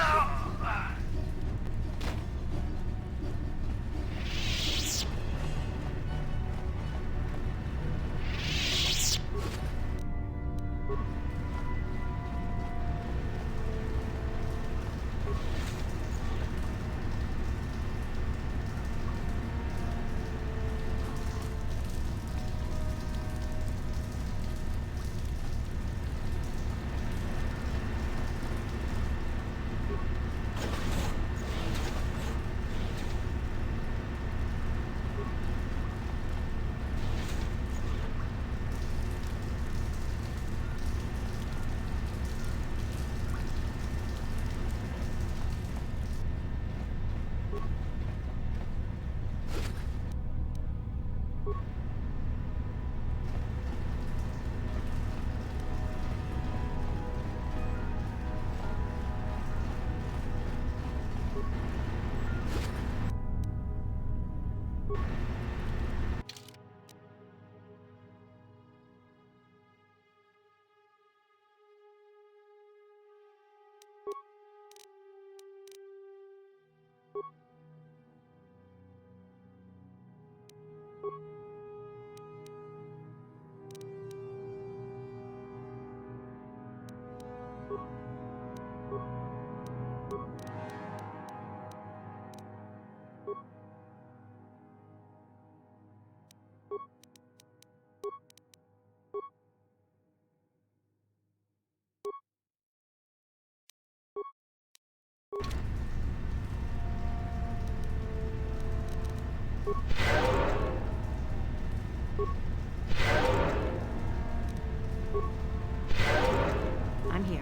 I'm here.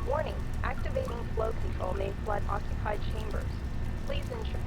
Warning, activating flow control may flood occupied chambers. Please ensure.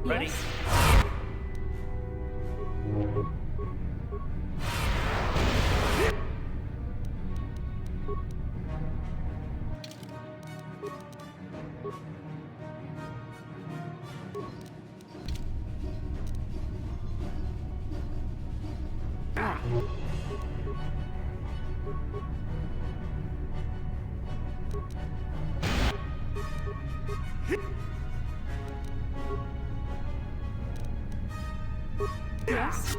Ready? Yes? Yes?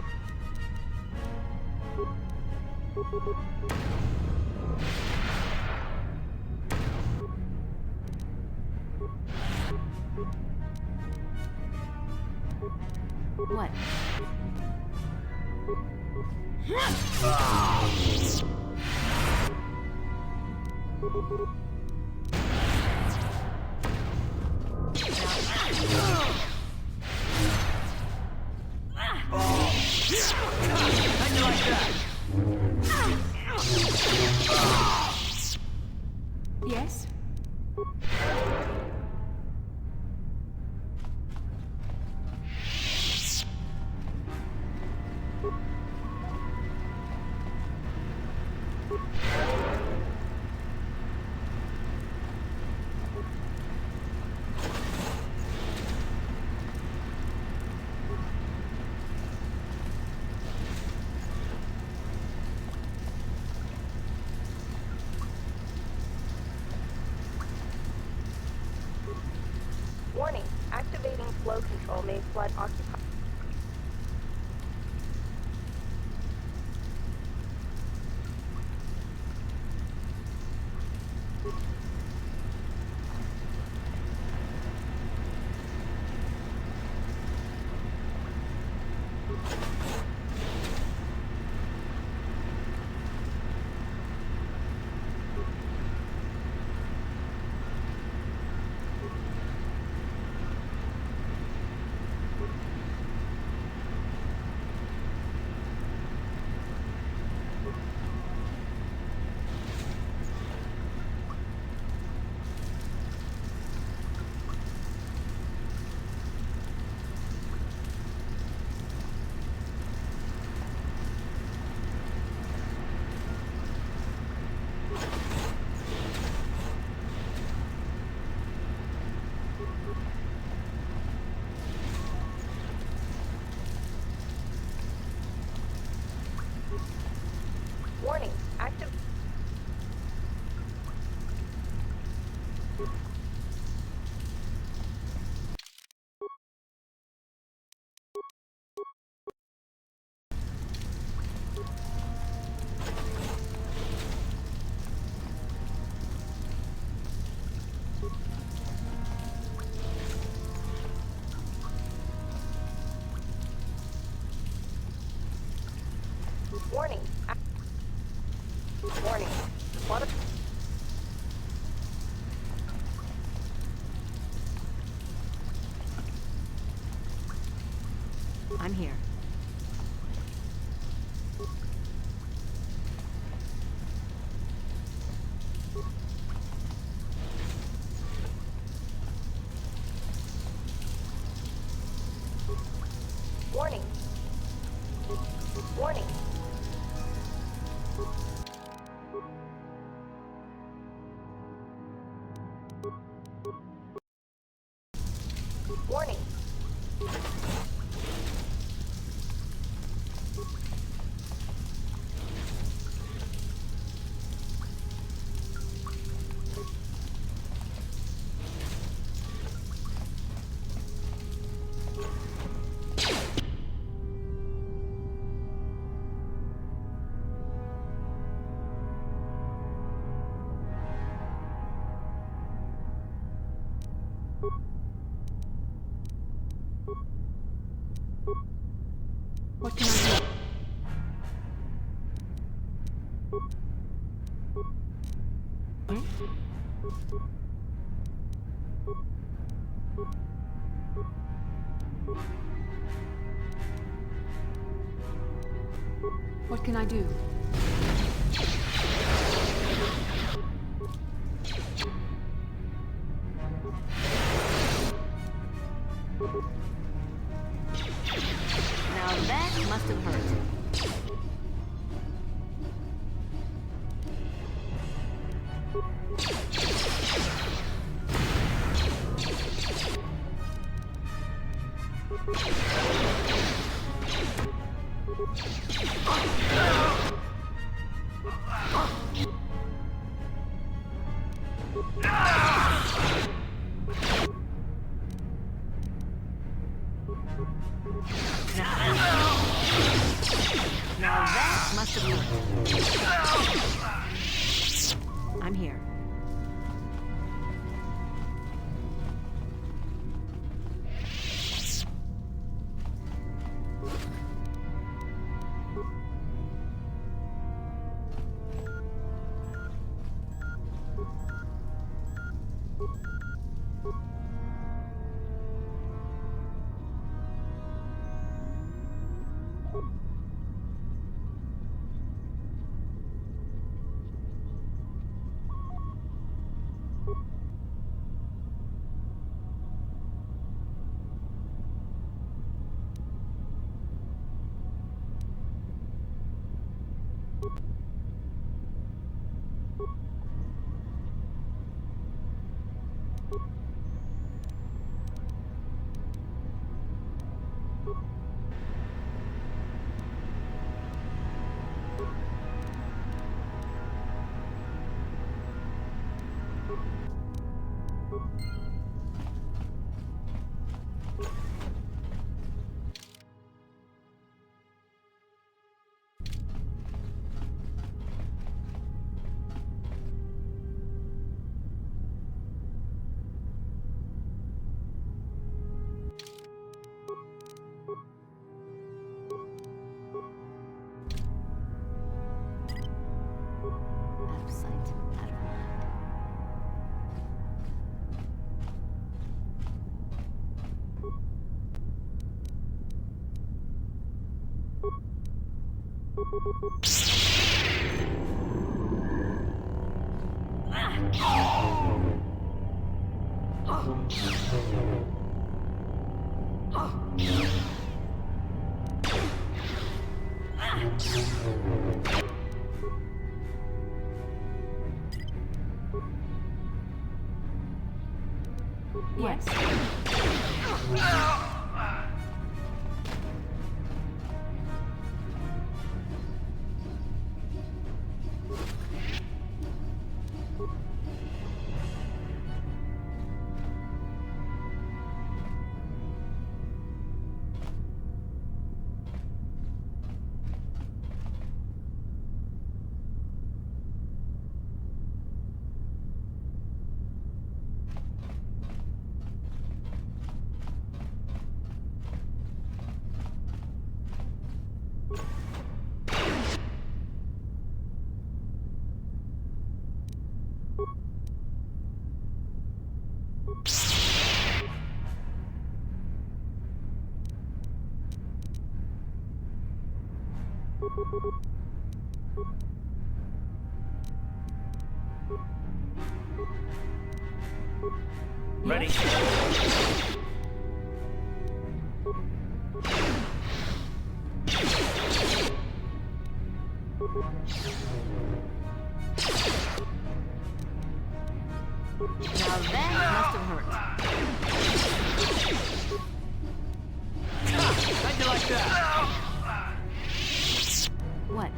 What? Yes? Warning, activating flow control may flood occupied. Warning, active. Warning. Warning. Water. I'm here. Warning. Warning. Warning. What can I do? What can I do? must have hurt. Now that must have hurt. I'm here. Out of sight, out of mind. Yes. Ready? Now that must have hurt. How'd you like that? What?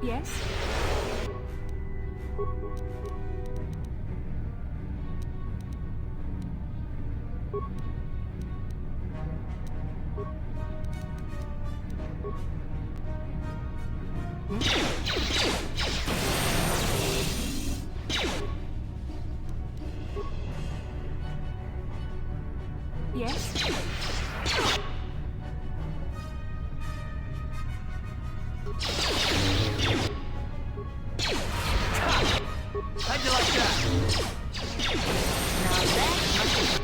Yes? Yes? How'd you like that? Now that must hurt.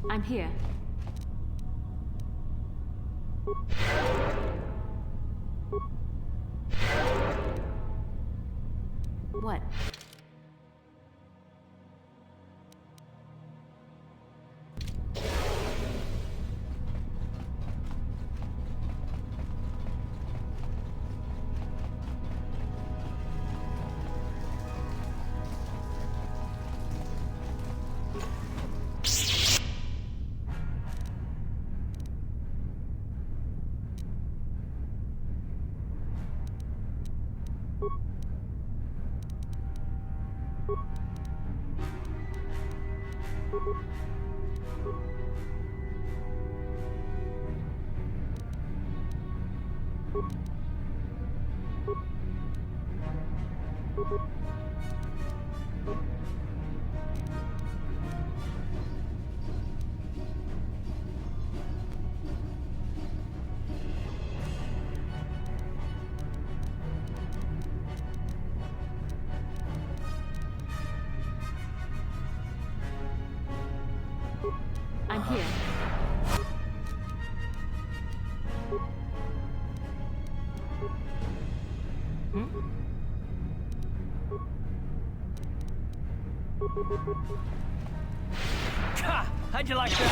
I'm here. What? I'm here. Ha! How'd you like that?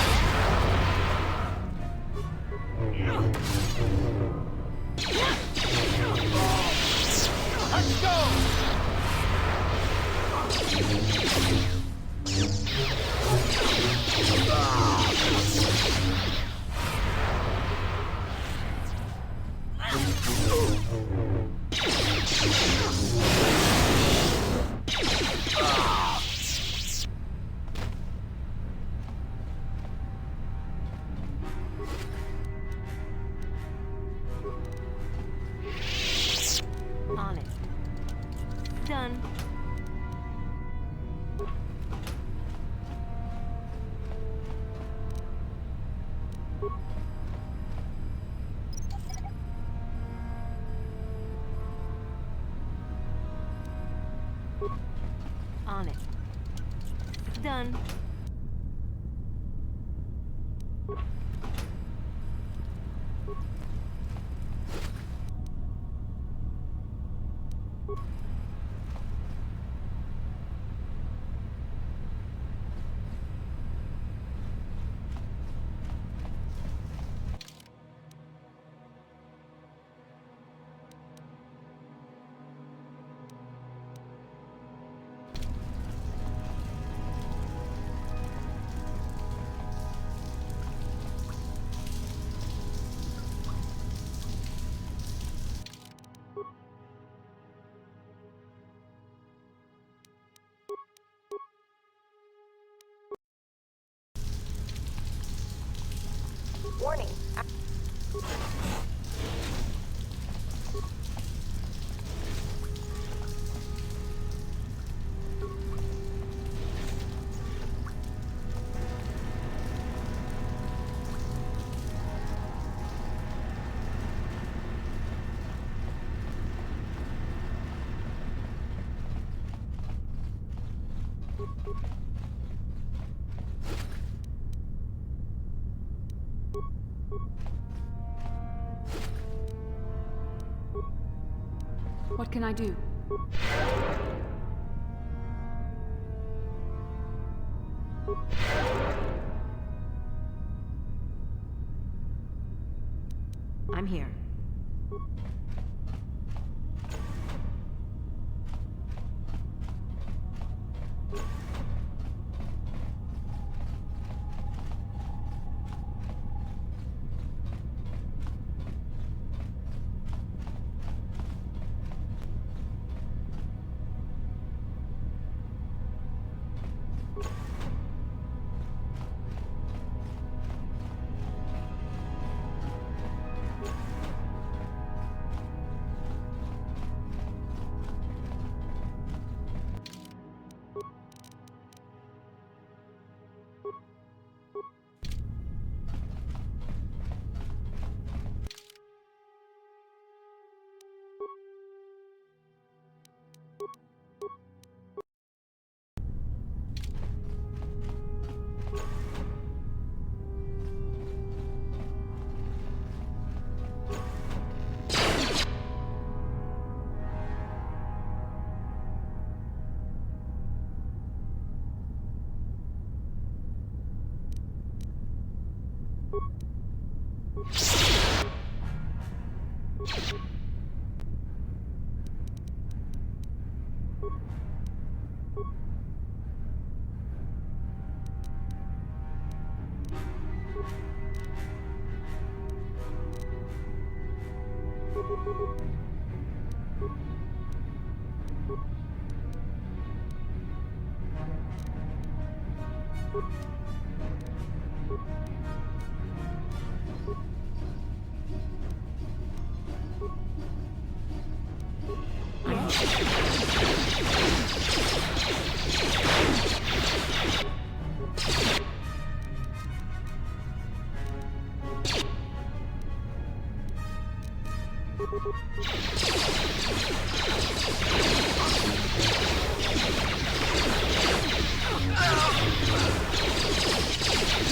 Let's go! On it. Done. On it. Done. What can I do? I'm here.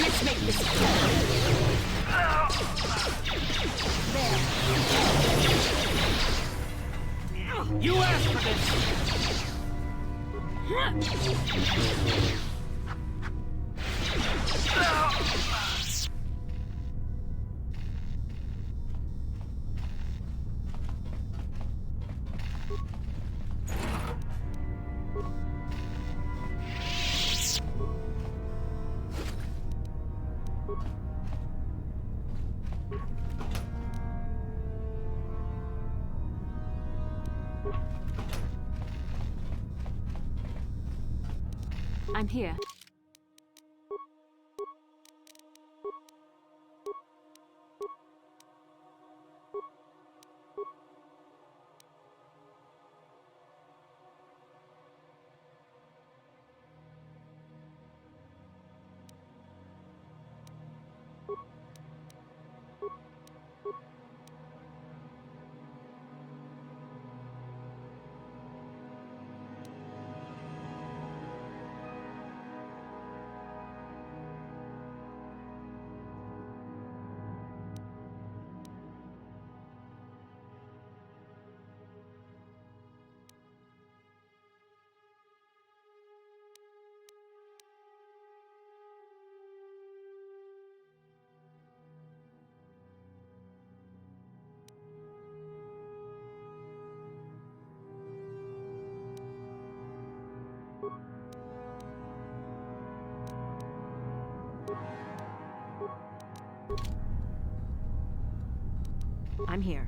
Let's make this You asked for this! I'm here. I'm here.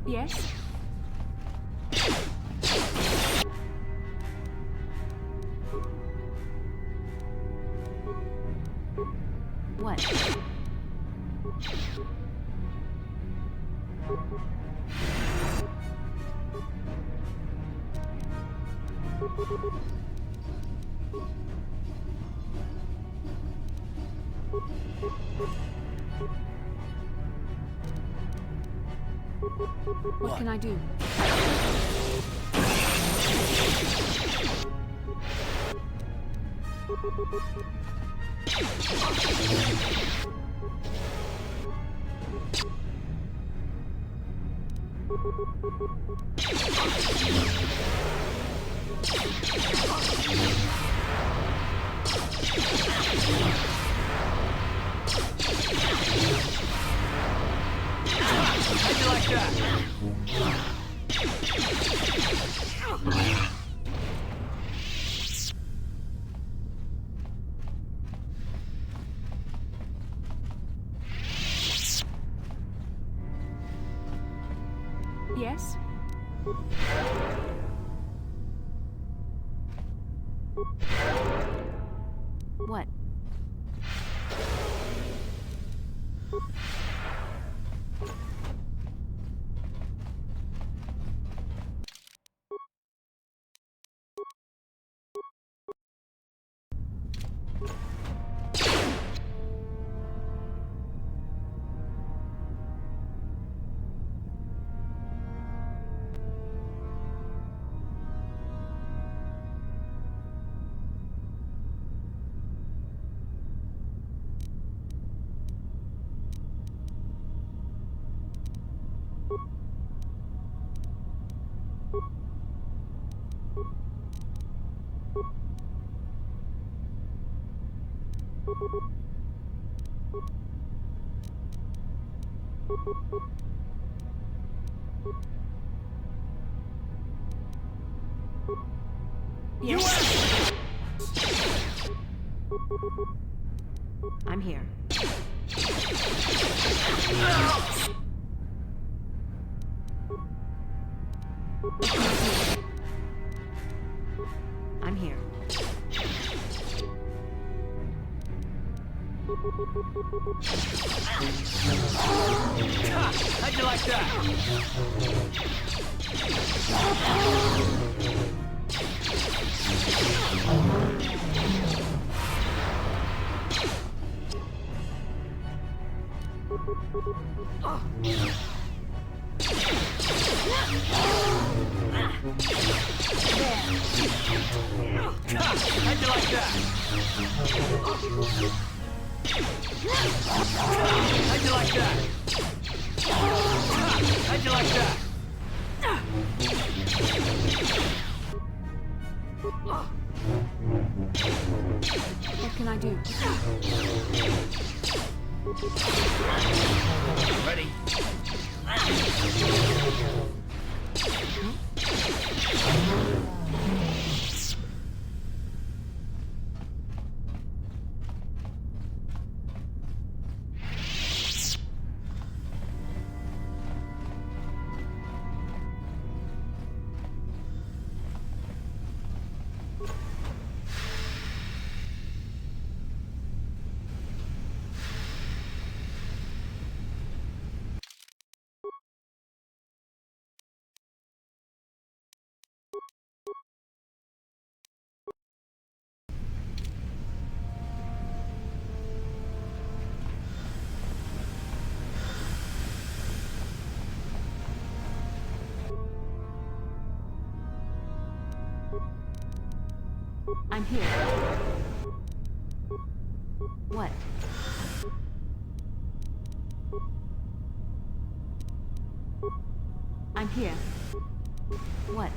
Yes? What? What can I do? How'd you like that? Yes? What? Yes. I'm here. I'm here. How'd you like that? How'd you like that? How'd you like that? How'd you like that? What can I do? Ready? I'm here. What? I'm here. What?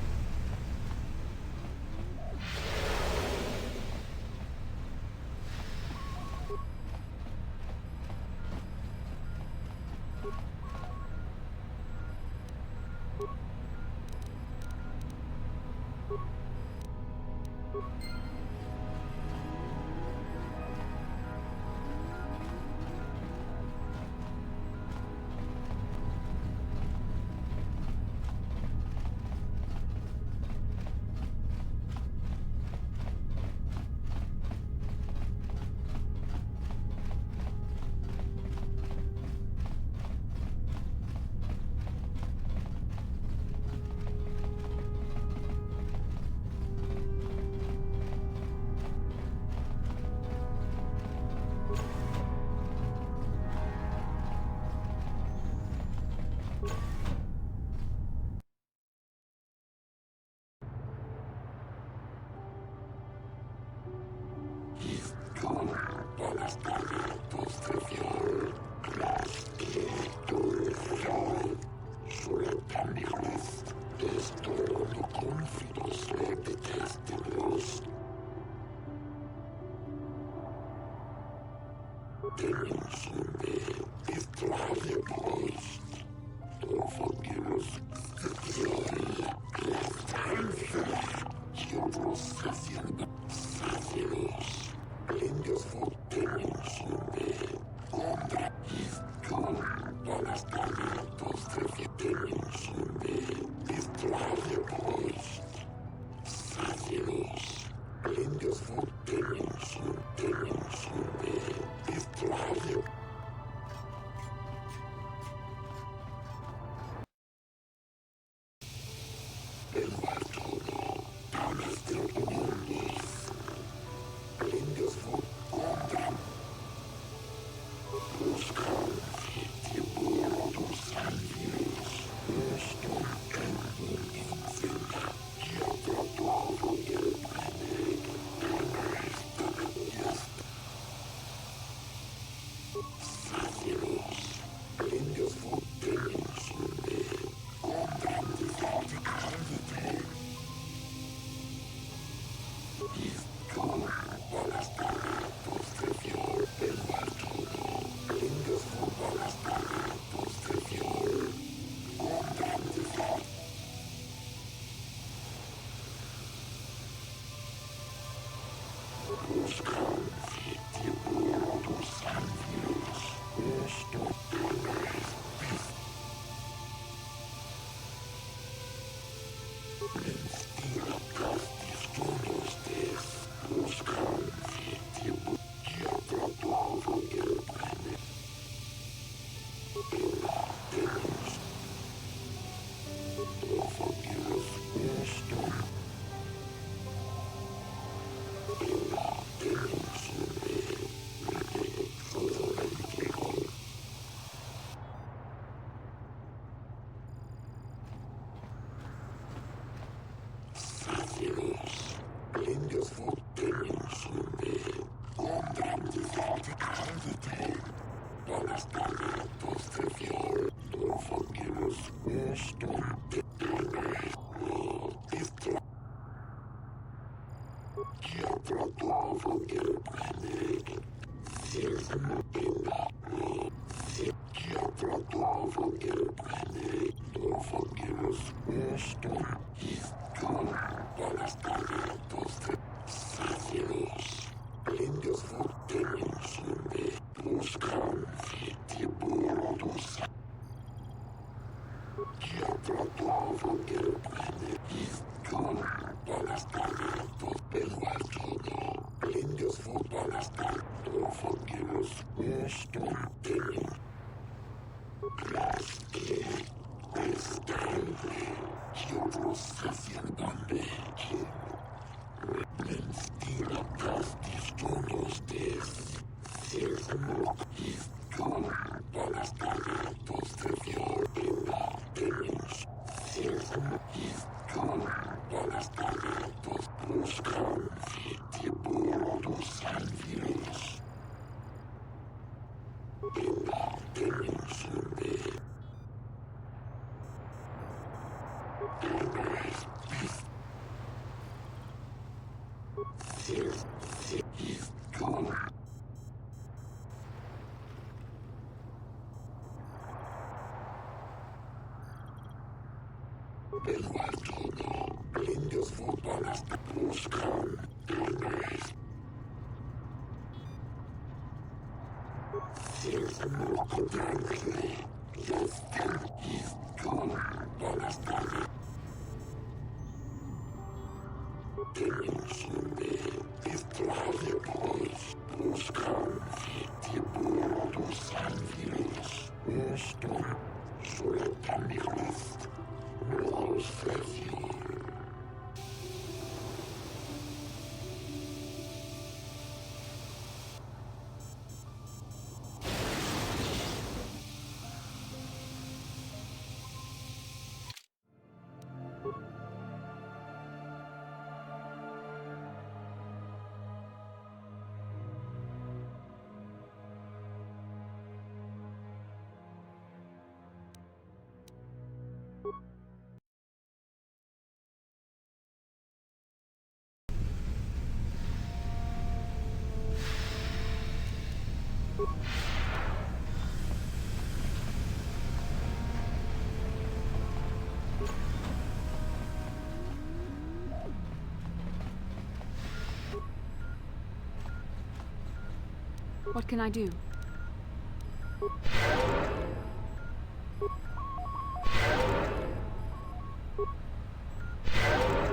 What can I do?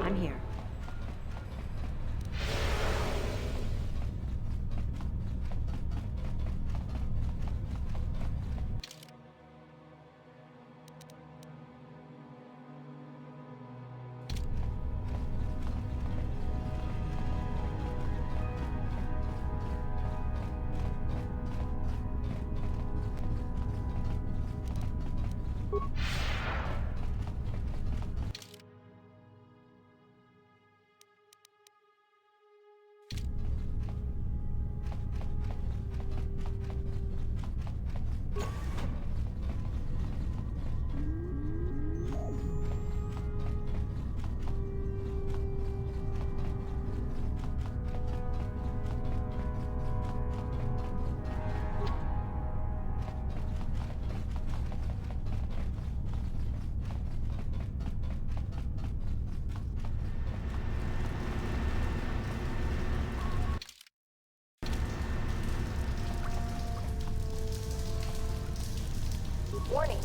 I'm here. Warning.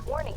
Warning.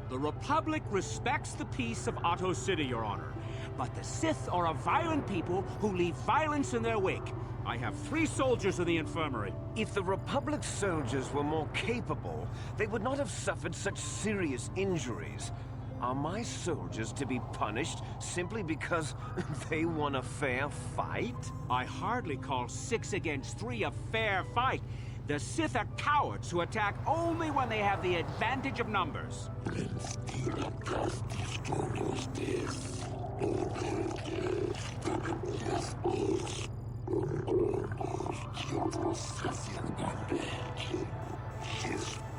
The Republic respects the peace of Otto City, Your Honor. But the Sith are a violent people who leave violence in their wake. I have 3 soldiers in the infirmary. If the Republic soldiers were more capable, they would not have suffered such serious injuries. Are my soldiers to be punished simply because they won a fair fight? I hardly call 6 against 3 a fair fight. The Sith are cowards who attack only when they have the advantage of numbers.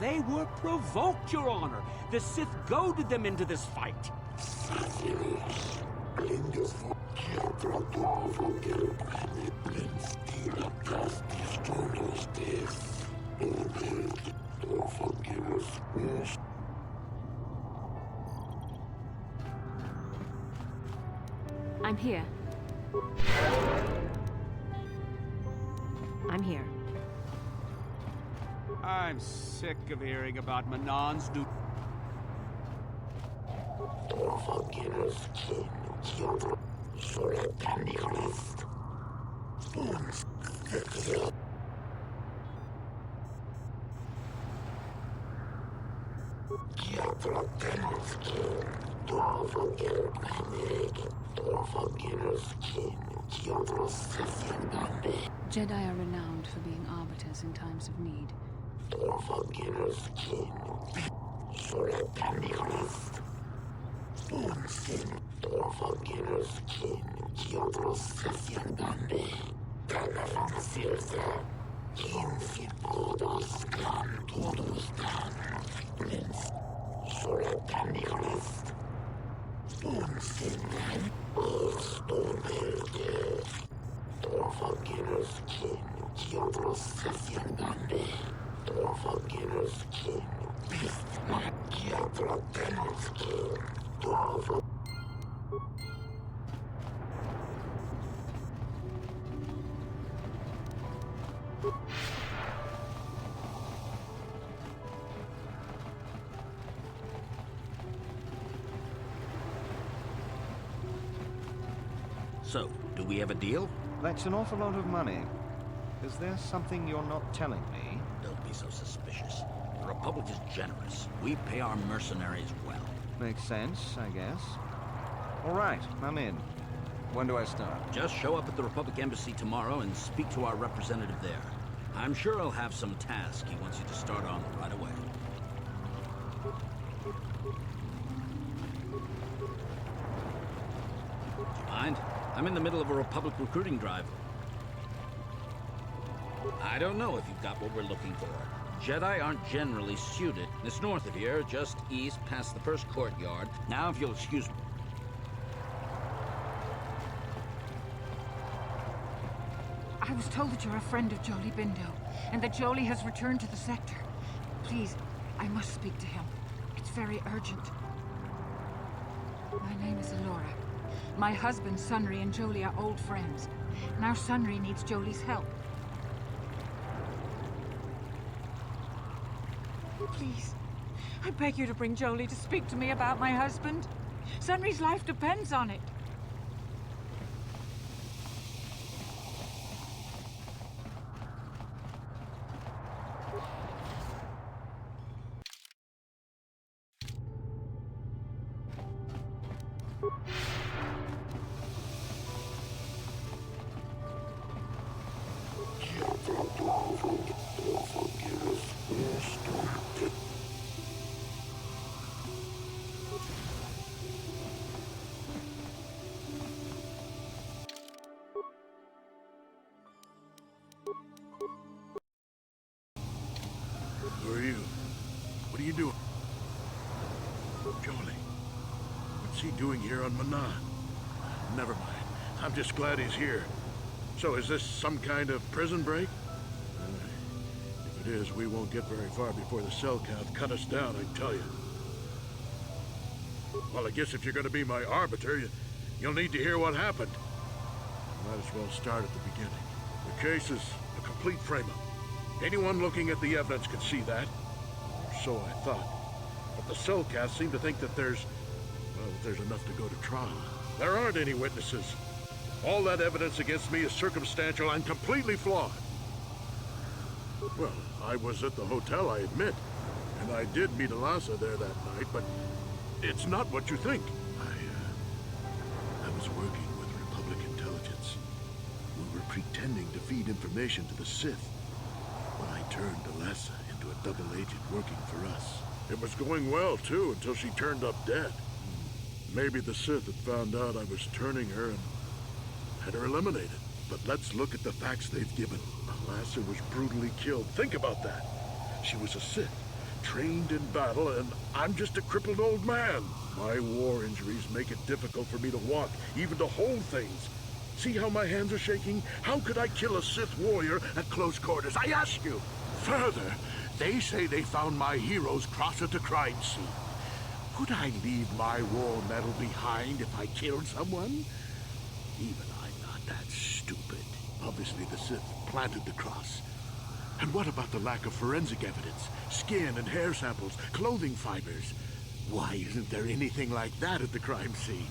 They were provoked, Your Honor. The Sith goaded them into this fight. I'm here. I'm here. I'm sick of hearing about Manon's new... Jedi are renowned for being arbiters in times of need. So, do we have a deal? That's an awful lot of money. Is there something you're not telling me? Don't be so suspicious. The Republic is generous. We pay our mercenaries well. Makes sense, I guess. All right, I'm in. When do I start? Just show up at the Republic Embassy tomorrow and speak to our representative there. I'm sure he'll have some task he wants you to start on right away. Do you mind? I'm in the middle of a Republic recruiting drive. I don't know if you've got what we're looking for. Jedi aren't generally suited. It's north of here, just east past the first courtyard. Now, if you'll excuse me. I was told that you're a friend of Jolie Bindo, and that Jolie has returned to the sector. Please, I must speak to him. It's very urgent. My name is Alora. My husband, Sunry, and Jolie are old friends. Now Sunry needs Jolie's help. Please, I beg you to bring Jolie to speak to me about my husband. Sunry's life depends on it. Who are you? What are you doing? Jolie. What's he doing here on Manan? Never mind. I'm just glad he's here. So is this some kind of prison break? If it is, we won't get very far before the cell count cut us down, I tell you. Well, I guess if you're going to be my arbiter, you'll need to hear what happened. Might as well start at the beginning. The case is a complete frame-up. Anyone looking at the evidence could see that. Or so I thought. But the cellcats seem to think that there's enough to go to trial. There aren't any witnesses. All that evidence against me is circumstantial and completely flawed. Well, I was at the hotel, I admit. And I did meet Alasa there that night, but it's not what you think. I was working with Republic intelligence. We were pretending to feed information to the Sith. When I turned Alasa into a double agent working for us. It was going well, too, until she turned up dead. Maybe the Sith had found out I was turning her and had her eliminated. But let's look at the facts they've given. Alasa was brutally killed. Think about that. She was a Sith, trained in battle, and I'm just a crippled old man. My war injuries make it difficult for me to walk, even to hold things. See how my hands are shaking? How could I kill a Sith warrior at close quarters? I ask you! Further, they say they found my heroes cross at the crime scene. Would I leave my war medal behind if I killed someone? Even I'm not that stupid. Obviously the Sith planted the cross. And what about the lack of forensic evidence? Skin and hair samples, clothing fibers. Why isn't there anything like that at the crime scene?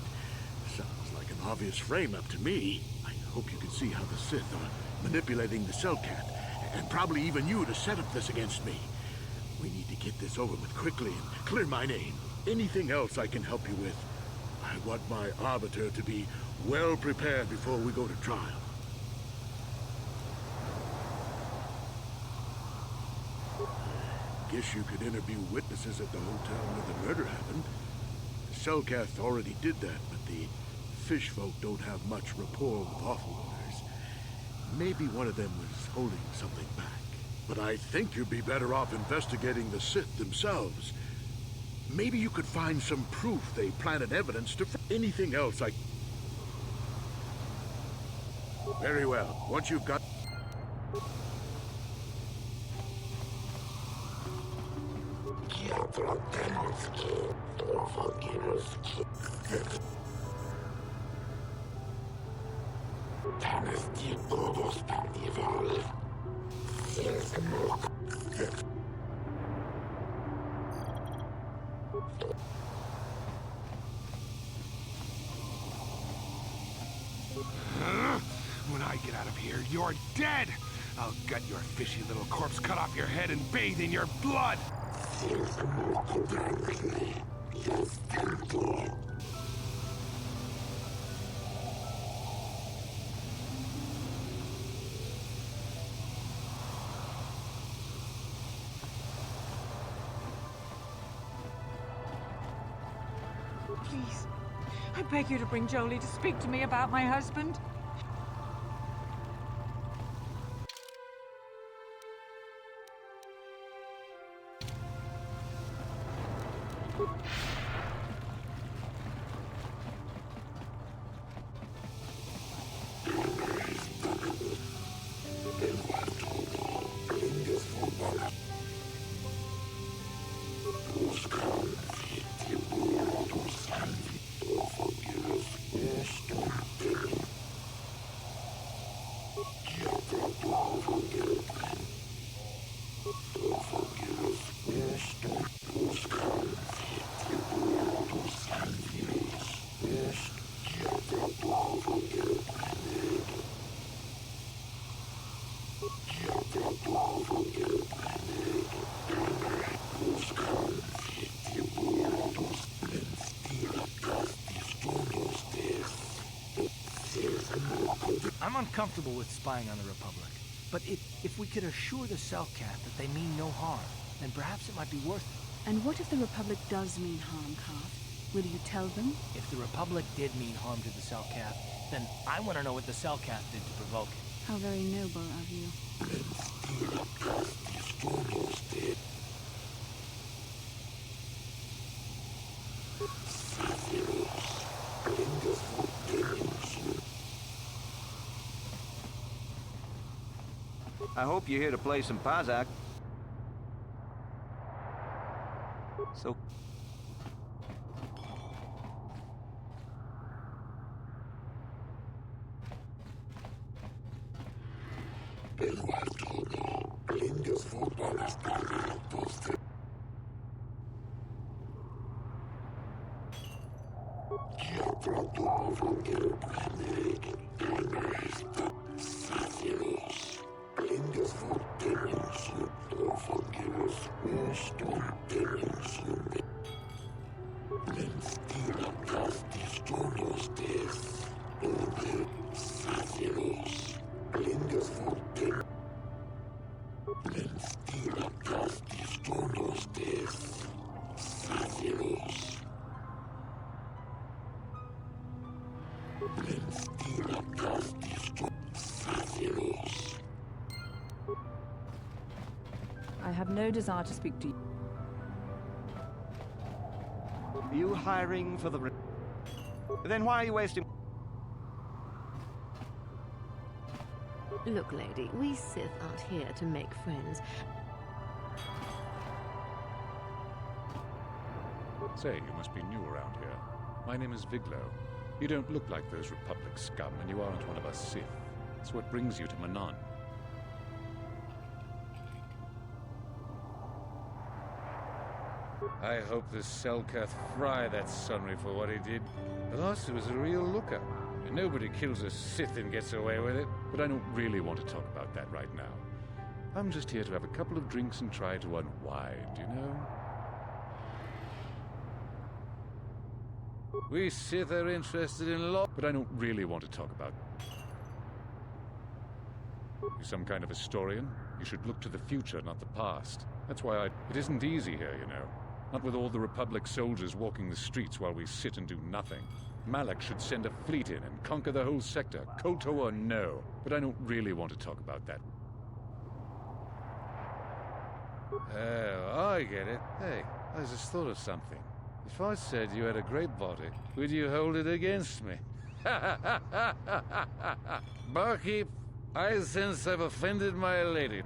Sounds like an obvious frame-up to me. I hope you can see how the Sith are manipulating the Cellcat, and probably even you to set up this against me. We need to get this over with quickly and clear my name. Anything else I can help you with? I want my arbiter to be well prepared before we go to trial. Guess you could interview witnesses at the hotel where the murder happened. The Cellcath already did that, but the fish folk don't have much rapport with Offworlders. Maybe one of them was holding something back. But I think you'd be better off investigating the Sith themselves. Maybe you could find some proof they planted evidence to anything else I... Very well. Once you've got... When I get out of here, you're dead! I'll gut your fishy little corpse, cut off your head, and bathe in your blood! Please, I beg you to bring Jolie to speak to me about my husband. I'm uncomfortable with spying on the Republic, but if we could assure the Selkath that they mean no harm, then perhaps it might be worth it. And what if the Republic does mean harm, Kath? Will you tell them? If the Republic did mean harm to the Selkath, then I want to know what the Selkath did to provoke it. How very noble of you. I hope you're here to play some Pazak. So... I have no desire to speak to you. Are you hiring for the... Then why are you wasting... Look, lady, we Sith aren't here to make friends. Say, you must be new around here. My name is Viglo. You don't look like those Republic scum, and you aren't one of us Sith. That's what brings you to Manon. I hope the Selkath fry that Sunry for what he did. The last was a real looker. And nobody kills a Sith and gets away with it. But I don't really want to talk about that right now. I'm just here to have a couple of drinks and try to unwind, you know? We Sith are interested in a lot, but I don't really want to talk about it. You're some kind of historian. You should look to the future, not the past. That's why it isn't easy here, you know. Not with all the Republic soldiers walking the streets while we sit and do nothing. Malak should send a fleet in and conquer the whole sector, Koto or no. But I don't really want to talk about that. Oh, I get it. Hey, I just thought of something. If I said you had a great body, would you hold it against me? Barkeep, I sense I've offended my lady.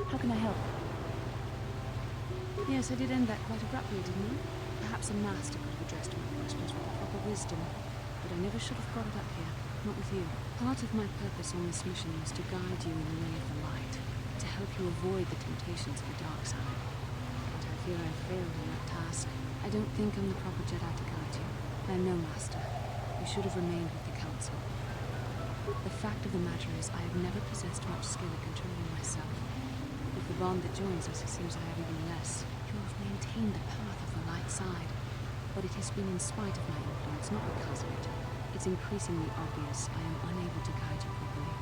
How can I help? Yes, I did end that quite abruptly, didn't I? Perhaps Perhaps a master could have addressed my questions with proper wisdom, but I never should have brought it up here, not with you. Part of my purpose on this mission was to guide you in the way of the light, to help you avoid the temptations of the dark side. But I fear I failed in that task. I don't think I'm the proper Jedi to guide you. I'm no master. You should have remained with the Council. The fact of the matter is, I have never possessed much skill at controlling myself. With the bond that joins us, it seems I have even less. You have maintained the path of the light side, but it has been in spite of my influence, not because of it. It's increasingly obvious I am unable to guide you properly.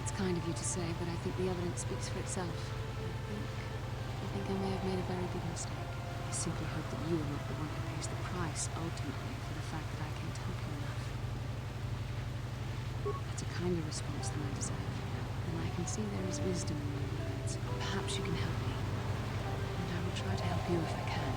It's kind of you to say, but I think the evidence speaks for itself. I think I may have made a very big mistake. I simply hope that you are not the one who pays the price, ultimately, for the fact that I can't help you enough. That's a kinder response than I deserve, and I can see there is wisdom in your words. Perhaps you can help me, and I will try to help you if I can.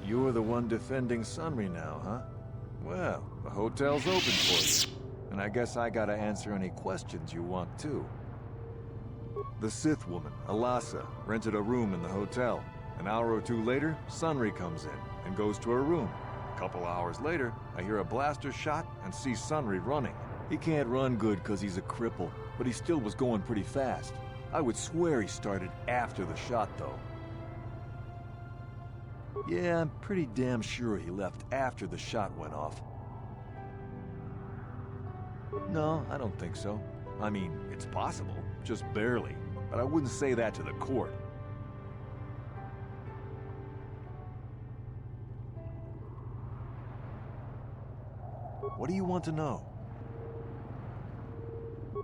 You're the one defending Sunry now, huh? Well, the hotel's open for you. And I guess I gotta answer any questions you want, too. The Sith woman, Alasa, rented a room in the hotel. An hour or two later, Sunry comes in and goes to her room. A couple hours later, I hear a blaster shot and see Sunry running. He can't run good because he's a cripple, but he still was going pretty fast. I would swear he started after the shot, though. Yeah, I'm pretty damn sure he left after the shot went off. No, I don't think so. I mean, it's possible, just barely. But I wouldn't say that to the court. What do you want to know?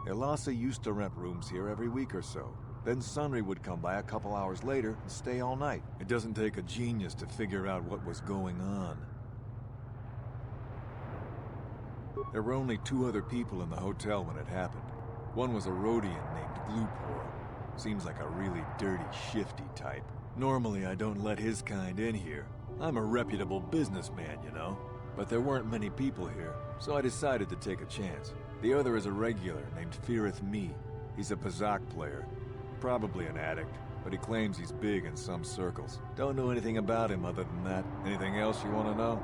Elasa used to rent rooms here every week or so. Then Sunry would come by a couple hours later and stay all night. It doesn't take a genius to figure out what was going on. There were only 2 other people in the hotel when it happened. One was a Rhodian named Gloopor. Seems like a really dirty, shifty type. Normally I don't let his kind in here. I'm a reputable businessman, you know. But there weren't many people here, so I decided to take a chance. The other is a regular named Firith Me. He's a Pazak player. Probably an addict, but he claims he's big in some circles. Don't know anything about him other than that. Anything else you want to know?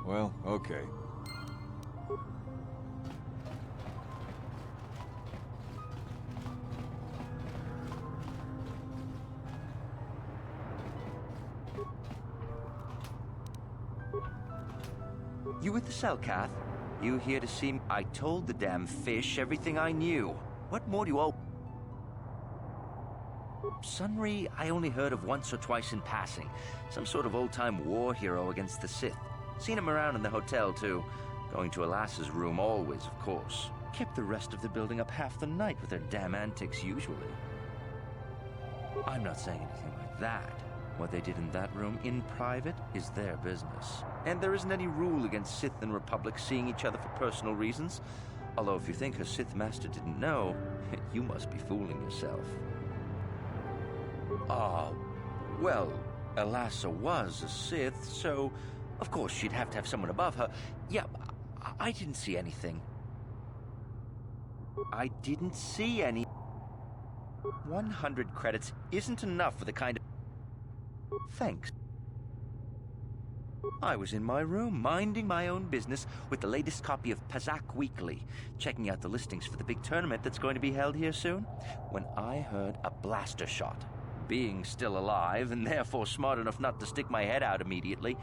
Well, okay. You with the Selkath? You here to see me? I told the damn fish everything I knew. What more do you owe? Sunry, I only heard of once or twice in passing. Some sort of old-time war hero against the Sith. Seen him around in the hotel, too. Going to Alasa's room always, of course. Kept the rest of the building up half the night with their damn antics usually. I'm not saying anything like that. What they did in that room, in private, is their business. And there isn't any rule against Sith and Republic seeing each other for personal reasons. Although if you think her Sith master didn't know, you must be fooling yourself. Well, Alasa was a Sith, so of course she'd have to have someone above her. Yeah, I didn't see anything. I didn't see any. 100 credits isn't enough for the kind of... Thanks. I was in my room, minding my own business with the latest copy of Pazak Weekly, checking out the listings for the big tournament that's going to be held here soon, when I heard a blaster shot. Being still alive, and therefore smart enough not to stick my head out immediately,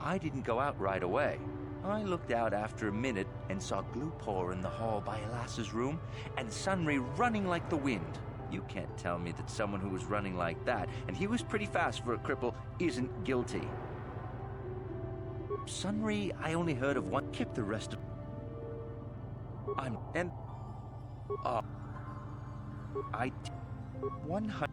I didn't go out right away. I looked out after a minute and saw Glupor in the hall by Elas's room, and Sunry running like the wind. You can't tell me that someone who was running like that, and he was pretty fast for a cripple, isn't guilty. Sunry, I only heard of one, kept the rest of... I... 100...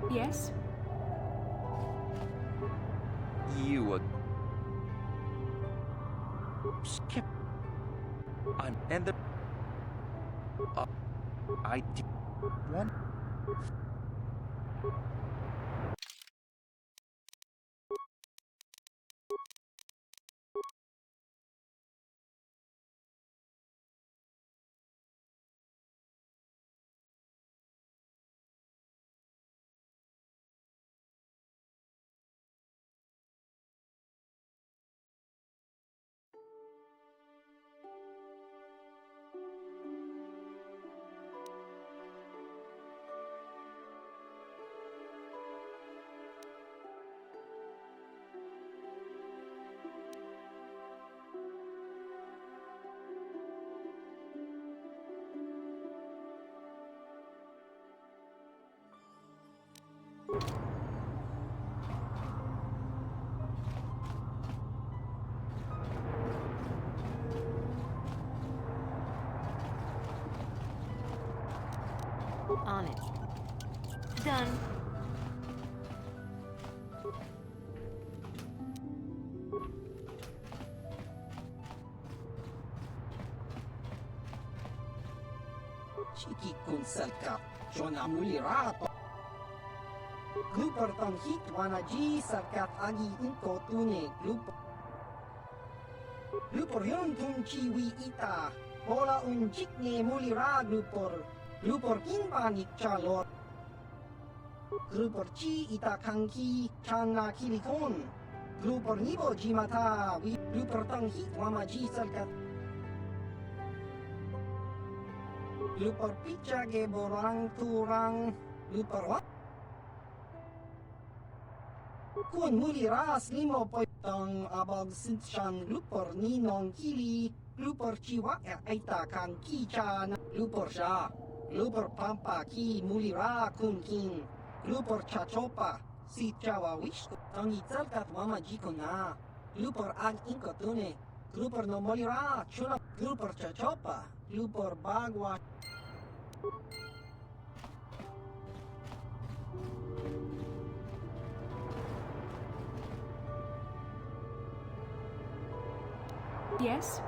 Yes? You were... Skip... and the... I did... One... On it. Done. Chiki kun salka, Jona mulirato. Glupar tang hit wanaji sarkat agi inko tune glupar. Glupar yon tun chiwi ita, bola un jikne mulira glupar. Glupar kinpanik chalor. Glupar chi ita kangki chana kilikon. Glupar nibo jimata, glupar tang hit wamaji sarkat. Glupar picha ge borang turang, glupar wat. Kun muli ras limo poitang abag sinshan glupar ninong kili, glupar chiwa aita kan kicha na glupar sha, glupar pampa ki muli ra kun kin, glupar chachopa si chawa wish tang itzalkat wama jiko na, glupar ag inkotune, glupar no muli ra chuna, glupar chachopa, glupar bagwa. Yes?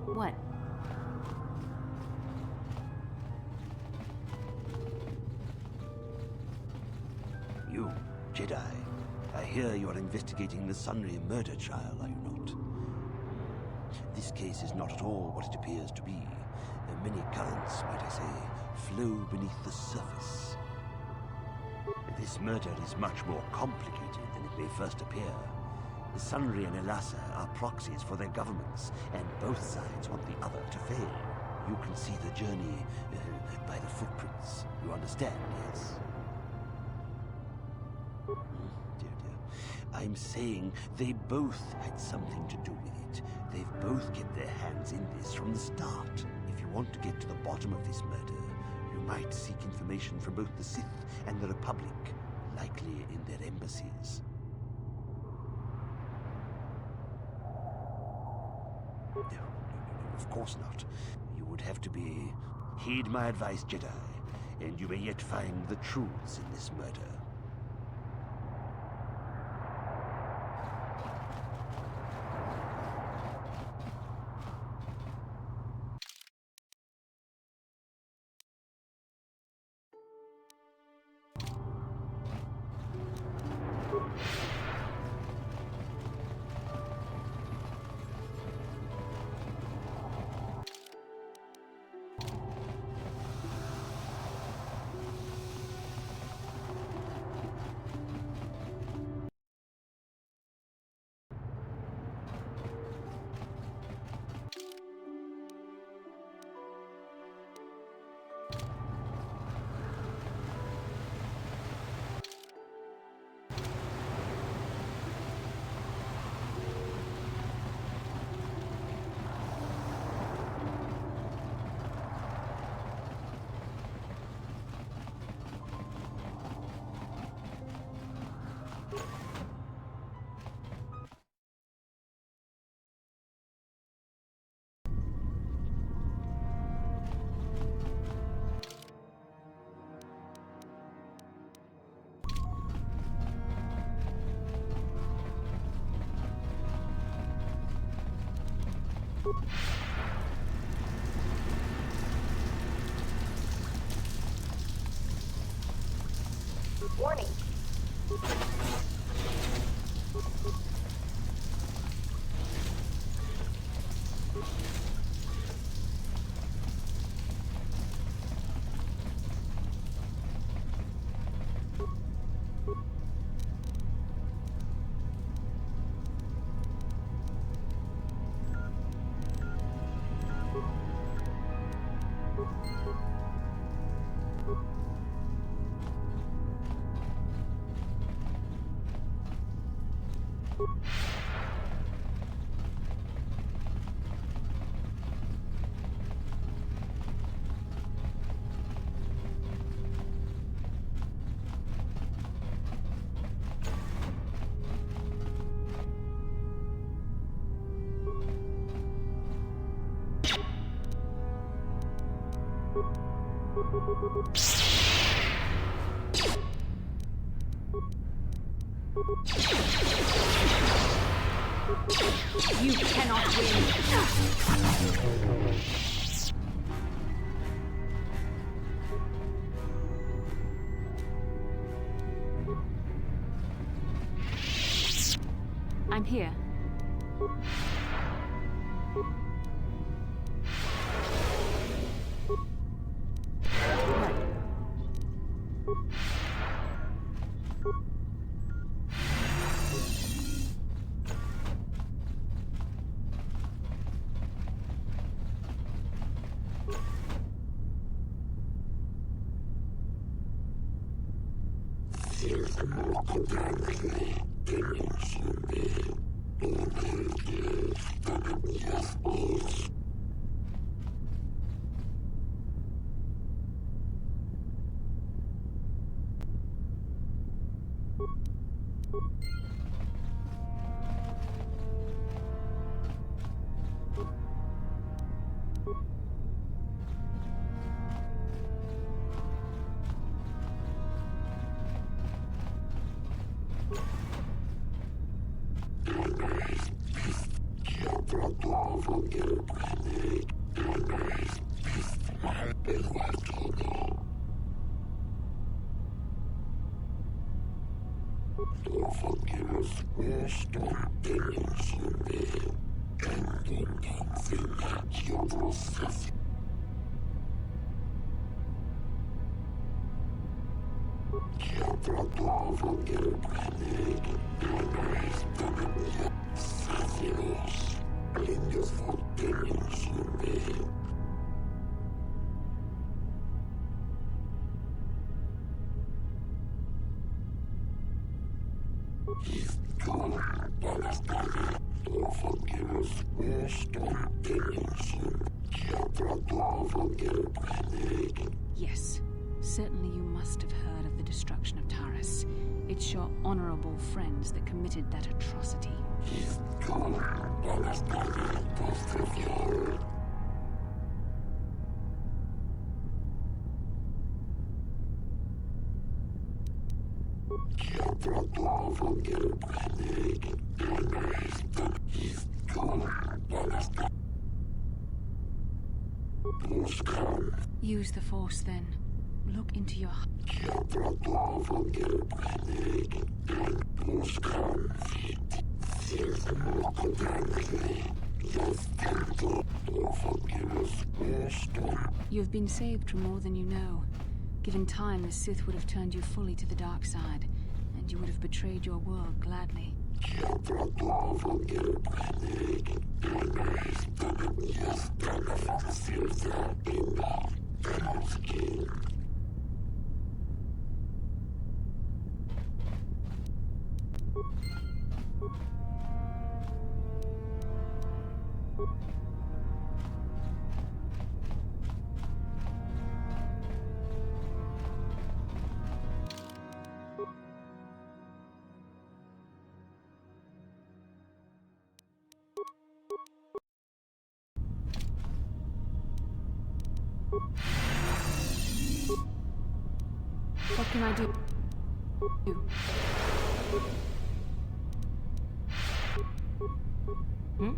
What? You, Jedi. I hear you are investigating the Sunry murder trial, are you not? This case is not at all what it appears to be. Many currents, might I say, flow beneath the surface. This murder is much more complicated than it may first appear. The Sunry and Elasa are proxies for their governments, and both sides want the other to fail. You can see the journey by the footprints. You understand, yes? I'm saying they both had something to do with it. They've both kept their hands in this from the start. If you want to get to the bottom of this murder, you might seek information from both the Sith and the Republic, likely in their embassies. No, of course not. You would have to be... Heed my advice, Jedi, and you may yet find the truths in this murder. Warning. You cannot win. I'm here. Yes, certainly you must have heard of the destruction of Taris. It's your honorable friends that committed that atrocity. Use the Force, then. Look into your... You've been saved from more than you know. Given time, the Sith would have turned you fully to the dark side, and you would have betrayed your world gladly. What can I do? Hmm?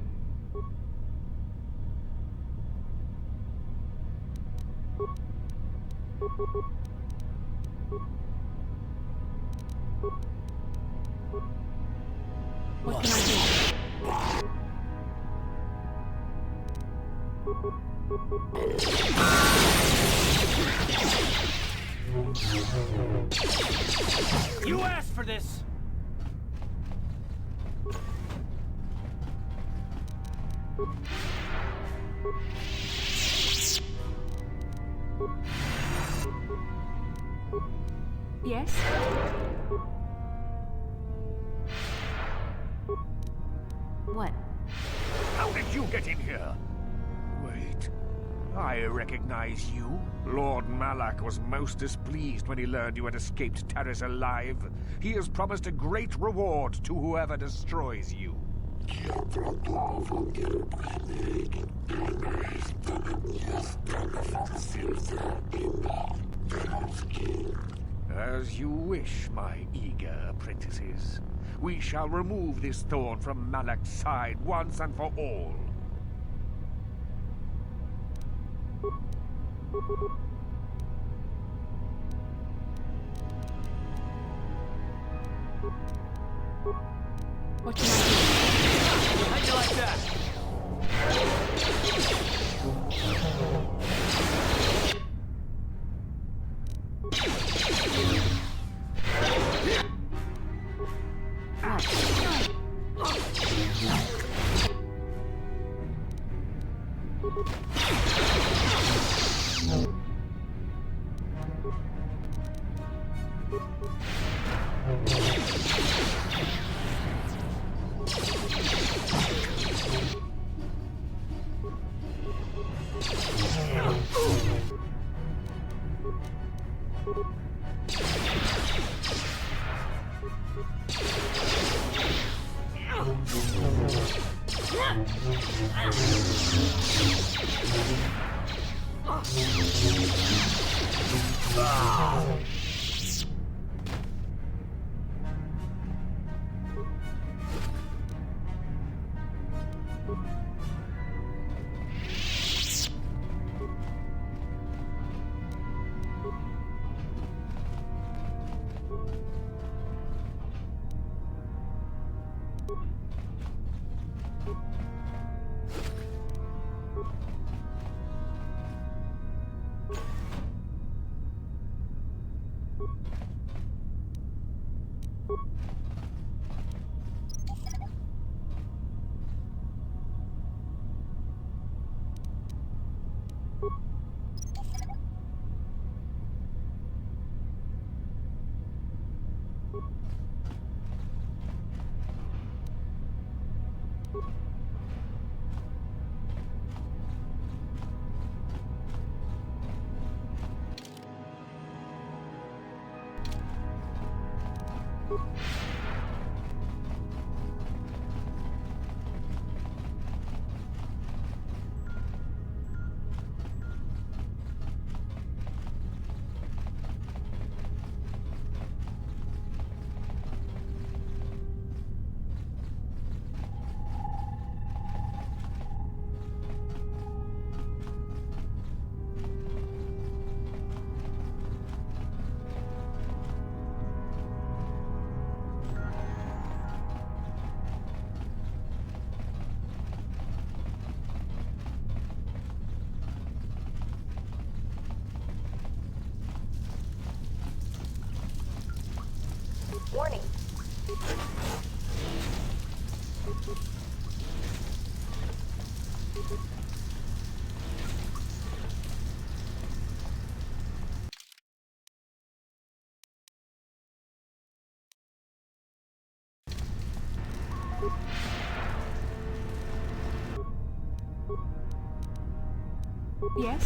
What can I do? You asked for this! Yes? What? How did you get in here? Wait. I recognize you. Lord Malak was most displeased when he learned you had escaped Taris alive. He has promised a great reward to whoever destroys you. As you wish, my eager apprentices. We shall remove this thorn from Malak's side once and for all. What can I do? How'd you like that? Yes?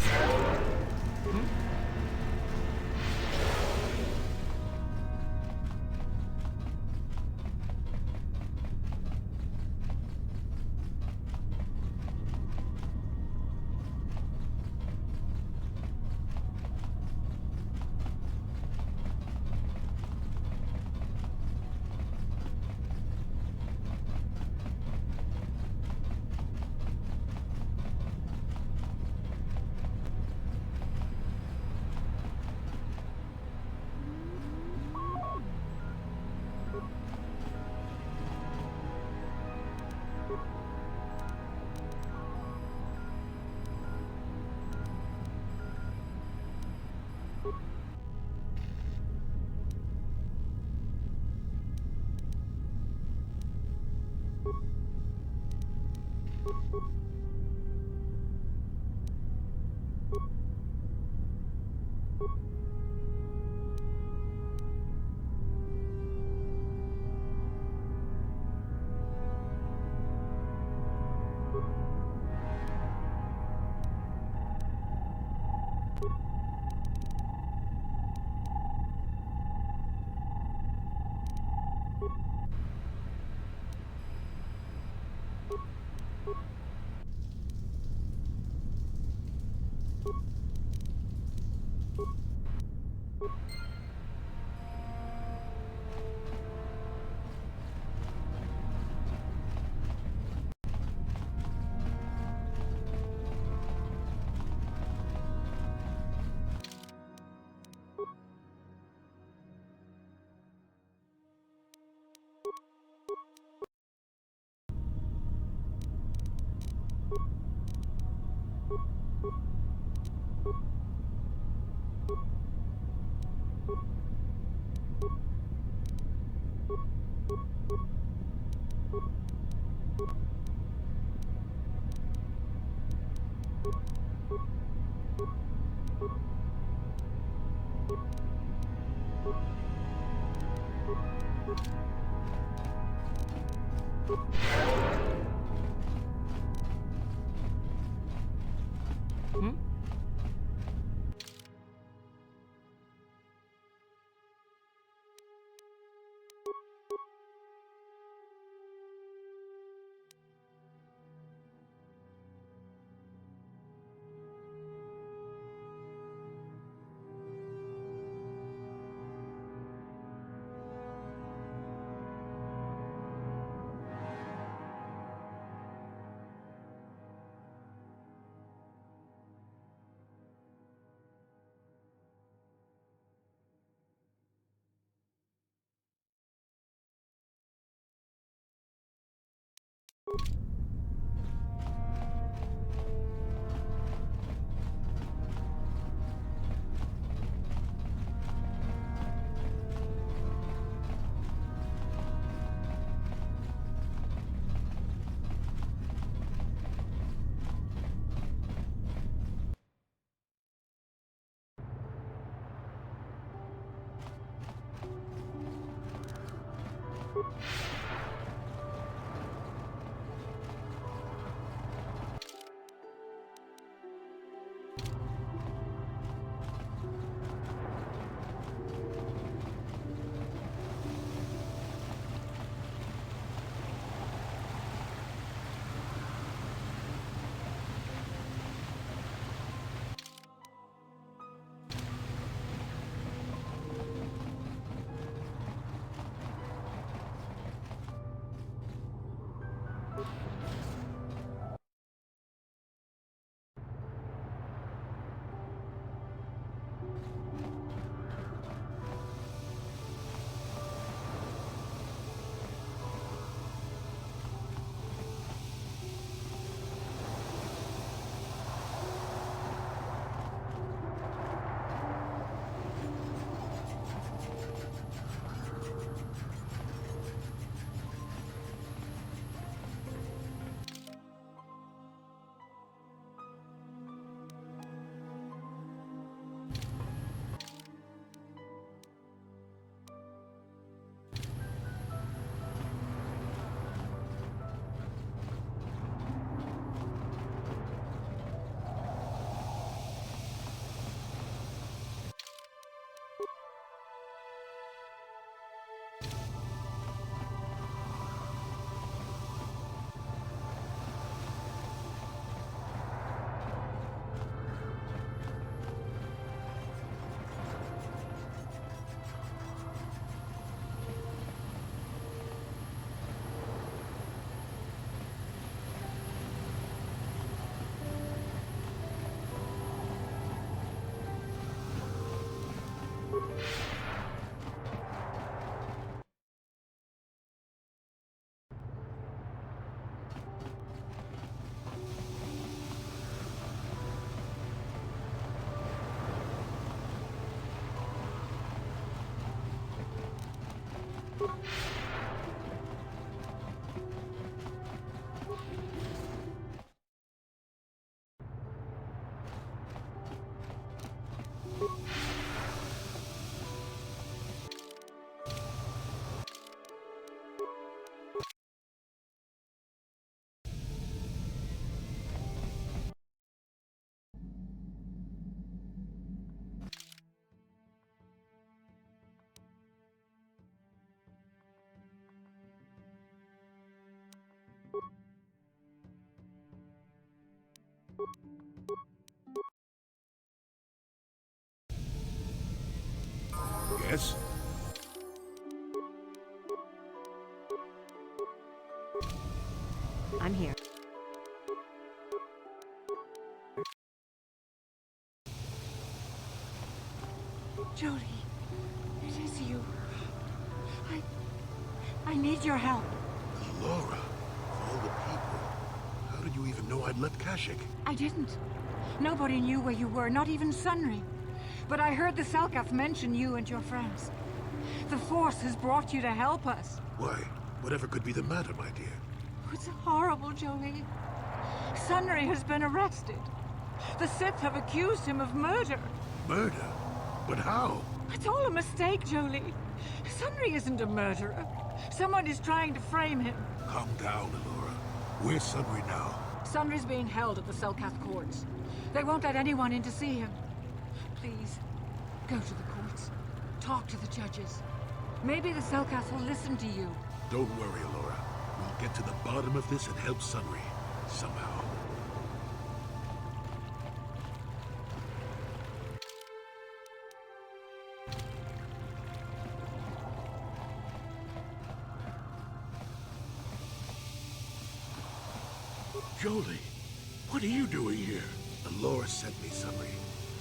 Yes? I'm here. Jolie, it is you. I need your help. Laura, of all the people, how did you even know I'd left Kashyyyk? I didn't. Nobody knew where you were, not even Sunry. But I heard the Selkath mention you and your friends. The Force has brought you to help us. Why? Whatever could be the matter, my dear? It's horrible, Jolie. Sunry has been arrested. The Sith have accused him of murder. Murder? But how? It's all a mistake, Jolie. Sunry isn't a murderer. Someone is trying to frame him. Calm down, Alora. Where's Sunry now? Sunry's being held at the Selkath courts. They won't let anyone in to see him. Please, go to the courts. Talk to the judges. Maybe the Selkath will listen to you. Don't worry, Alora. We'll get to the bottom of this and help Sunry. Somehow. Jolie, what are you doing here? Alora sent me, Sunry.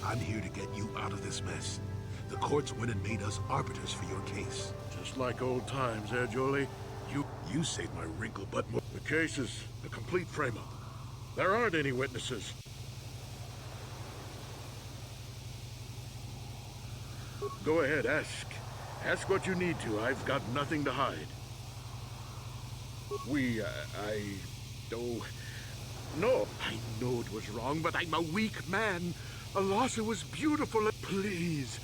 I'm here to get you out of this mess. The courts went and made us arbiters for your case. Just like old times, eh, Jolie? You saved my wrinkle butt more. The case is a complete frame-up. There aren't any witnesses. Go ahead, ask. Ask what you need to. I've got nothing to hide. No, I know it was wrong, but I'm a weak man. Alasa was beautiful. Please.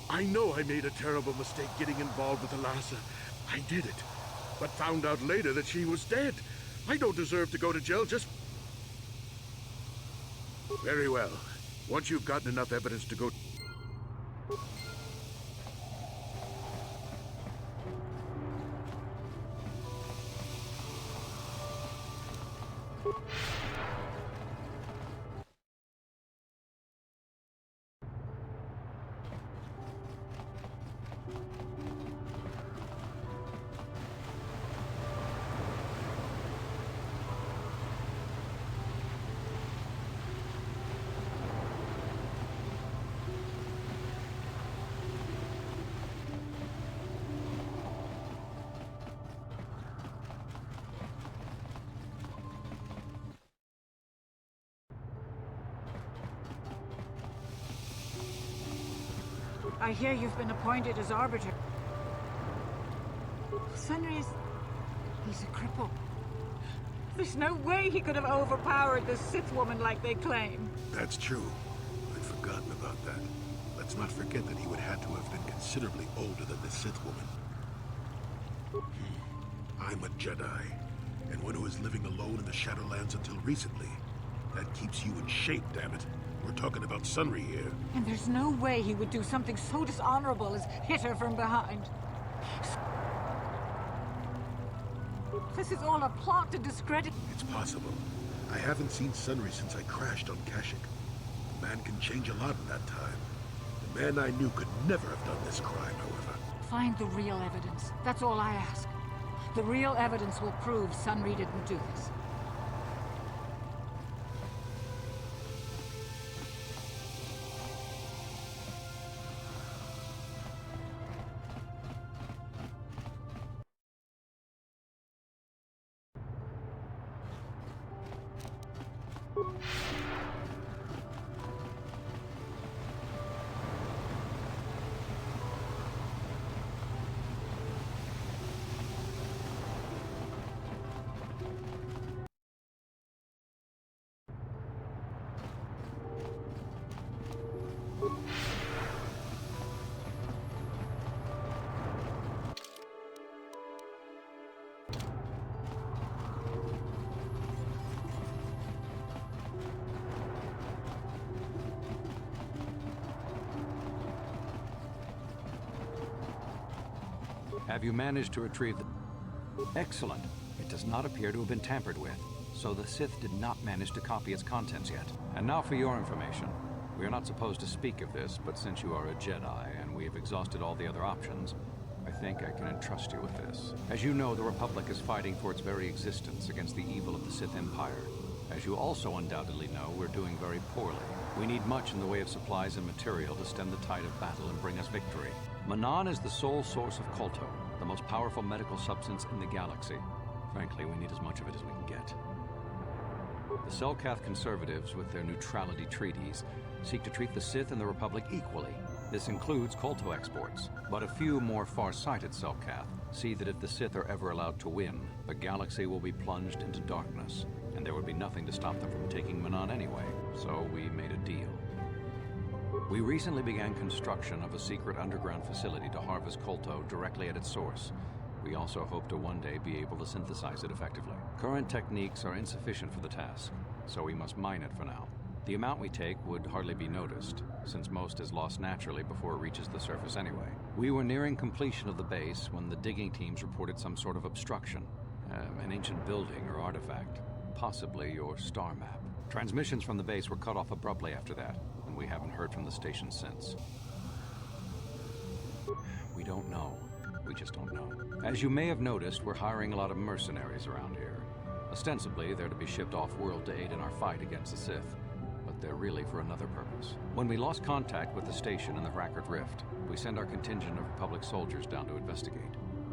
I know I made a terrible mistake getting involved with Alasa. I did it. But found out later that she was dead. I don't deserve to go to jail just... Very well. Once you've gotten enough evidence to go... I hear you've been appointed as arbiter. Sunry's... he's a cripple. There's no way he could have overpowered the Sith woman like they claim. That's true. I'd forgotten about that. Let's not forget that he would have to have been considerably older than the Sith woman. I'm a Jedi, and one who is living alone in the Shadowlands until recently. That keeps you in shape, damn it. We're talking about Sunry here. And there's no way he would do something so dishonorable as hit her from behind. This is all a plot to discredit... It's possible. I haven't seen Sunry since I crashed on Kashyyyk. A man can change a lot in that time. The man I knew could never have done this crime, however. Find the real evidence. That's all I ask. The real evidence will prove Sunry didn't do this. Have you managed to retrieve the... Excellent. It does not appear to have been tampered with, so the Sith did not manage to copy its contents yet. And now for your information. We are not supposed to speak of this, but since you are a Jedi and we have exhausted all the other options, I think I can entrust you with this. As you know, the Republic is fighting for its very existence against the evil of the Sith Empire. As you also undoubtedly know, we're doing very poorly. We need much in the way of supplies and material to stem the tide of battle and bring us victory. Manon is the sole source of Kolto, the most powerful medical substance in the galaxy. Frankly, we need as much of it as we can get. The Selkath conservatives, with their neutrality treaties, seek to treat the Sith and the Republic equally. This includes Kolto exports, but a few more far-sighted Selkath see that if the Sith are ever allowed to win, the galaxy will be plunged into darkness, and there would be nothing to stop them from taking Manon anyway, so we made a deal. We recently began construction of a secret underground facility to harvest Kolto directly at its source. We also hope to one day be able to synthesize it effectively. Current techniques are insufficient for the task, so we must mine it for now. The amount we take would hardly be noticed, since most is lost naturally before it reaches the surface anyway. We were nearing completion of the base when the digging teams reported some sort of obstruction. An ancient building or artifact, possibly your star map. Transmissions from the base were cut off abruptly after that, and we haven't heard from the station since. We don't know. We just don't know. As you may have noticed, we're hiring a lot of mercenaries around here. Ostensibly, they're to be shipped off-world to aid in our fight against the Sith, but they're really for another purpose. When we lost contact with the station in the Rackard Rift, we sent our contingent of Republic soldiers down to investigate.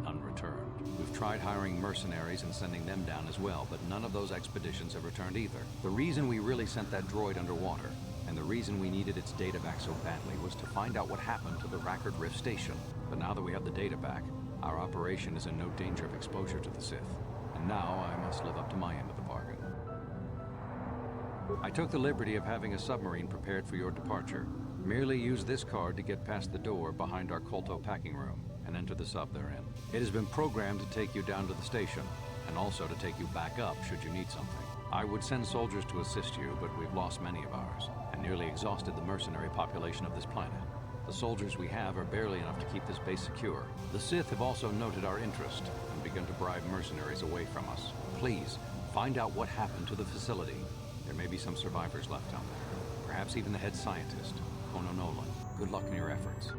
None returned. We've tried hiring mercenaries and sending them down as well, but none of those expeditions have returned either. The reason we really sent that droid underwater, and the reason we needed its data back so badly, was to find out what happened to the Rackard Rift station. But now that we have the data back, our operation is in no danger of exposure to the Sith. And now I must live up to my end of the bargain. I took the liberty of having a submarine prepared for your departure. Merely use this card to get past the door behind our Kolto packing room and enter the sub therein. It has been programmed to take you down to the station, and also to take you back up should you need something. I would send soldiers to assist you, but we've lost many of ours, and nearly exhausted the mercenary population of this planet. The soldiers we have are barely enough to keep this base secure. The Sith have also noted our interest and begun to bribe mercenaries away from us. Please, find out what happened to the facility. There may be some survivors left down there. Perhaps even the head scientist, Kono Nolan. Good luck in your efforts.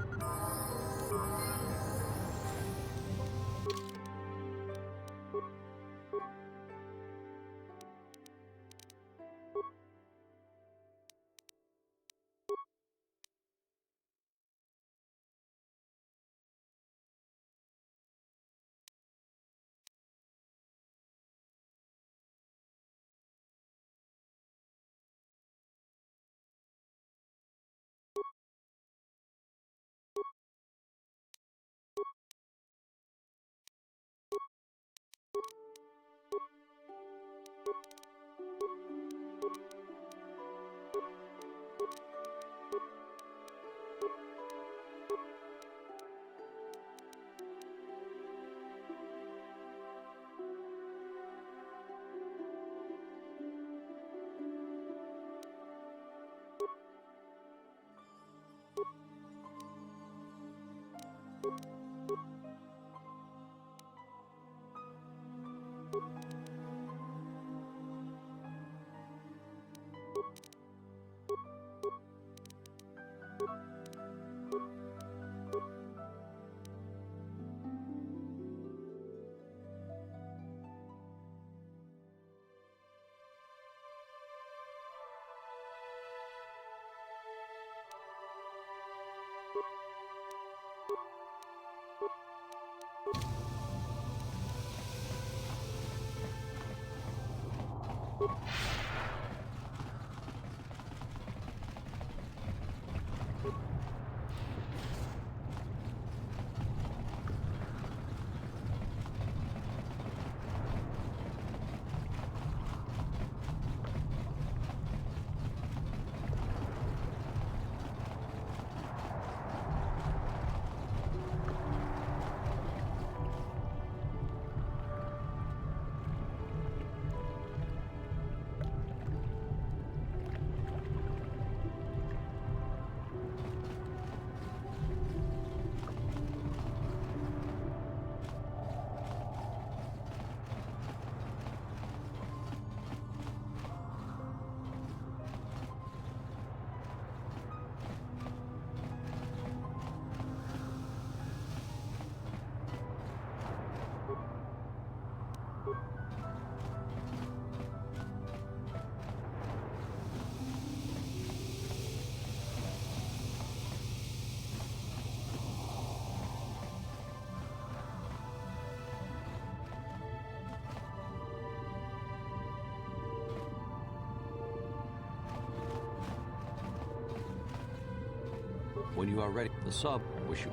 When you are ready, the sub wish you...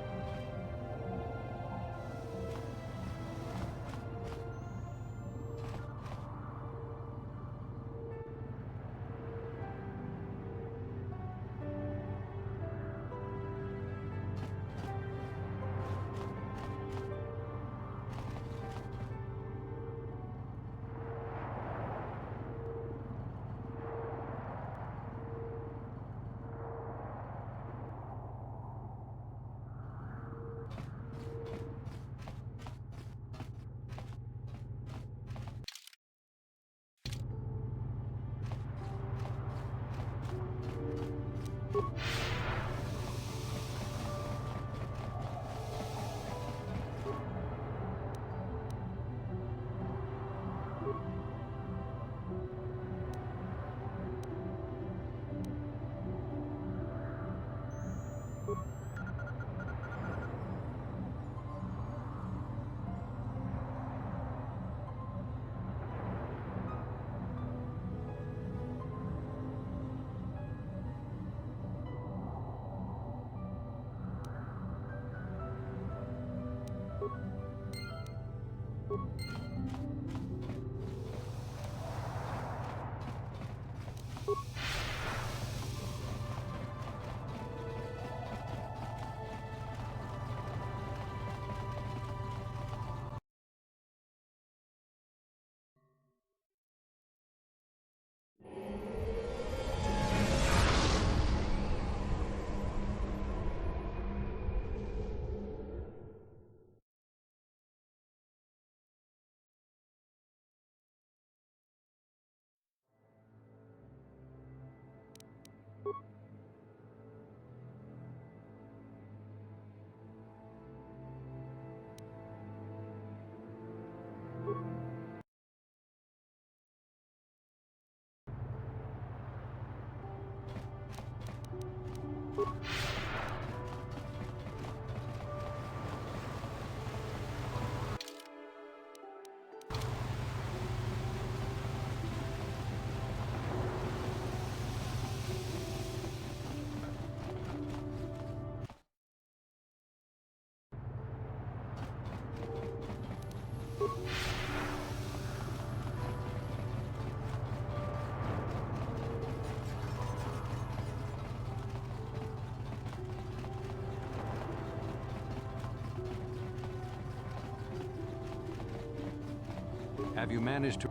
Have you managed to...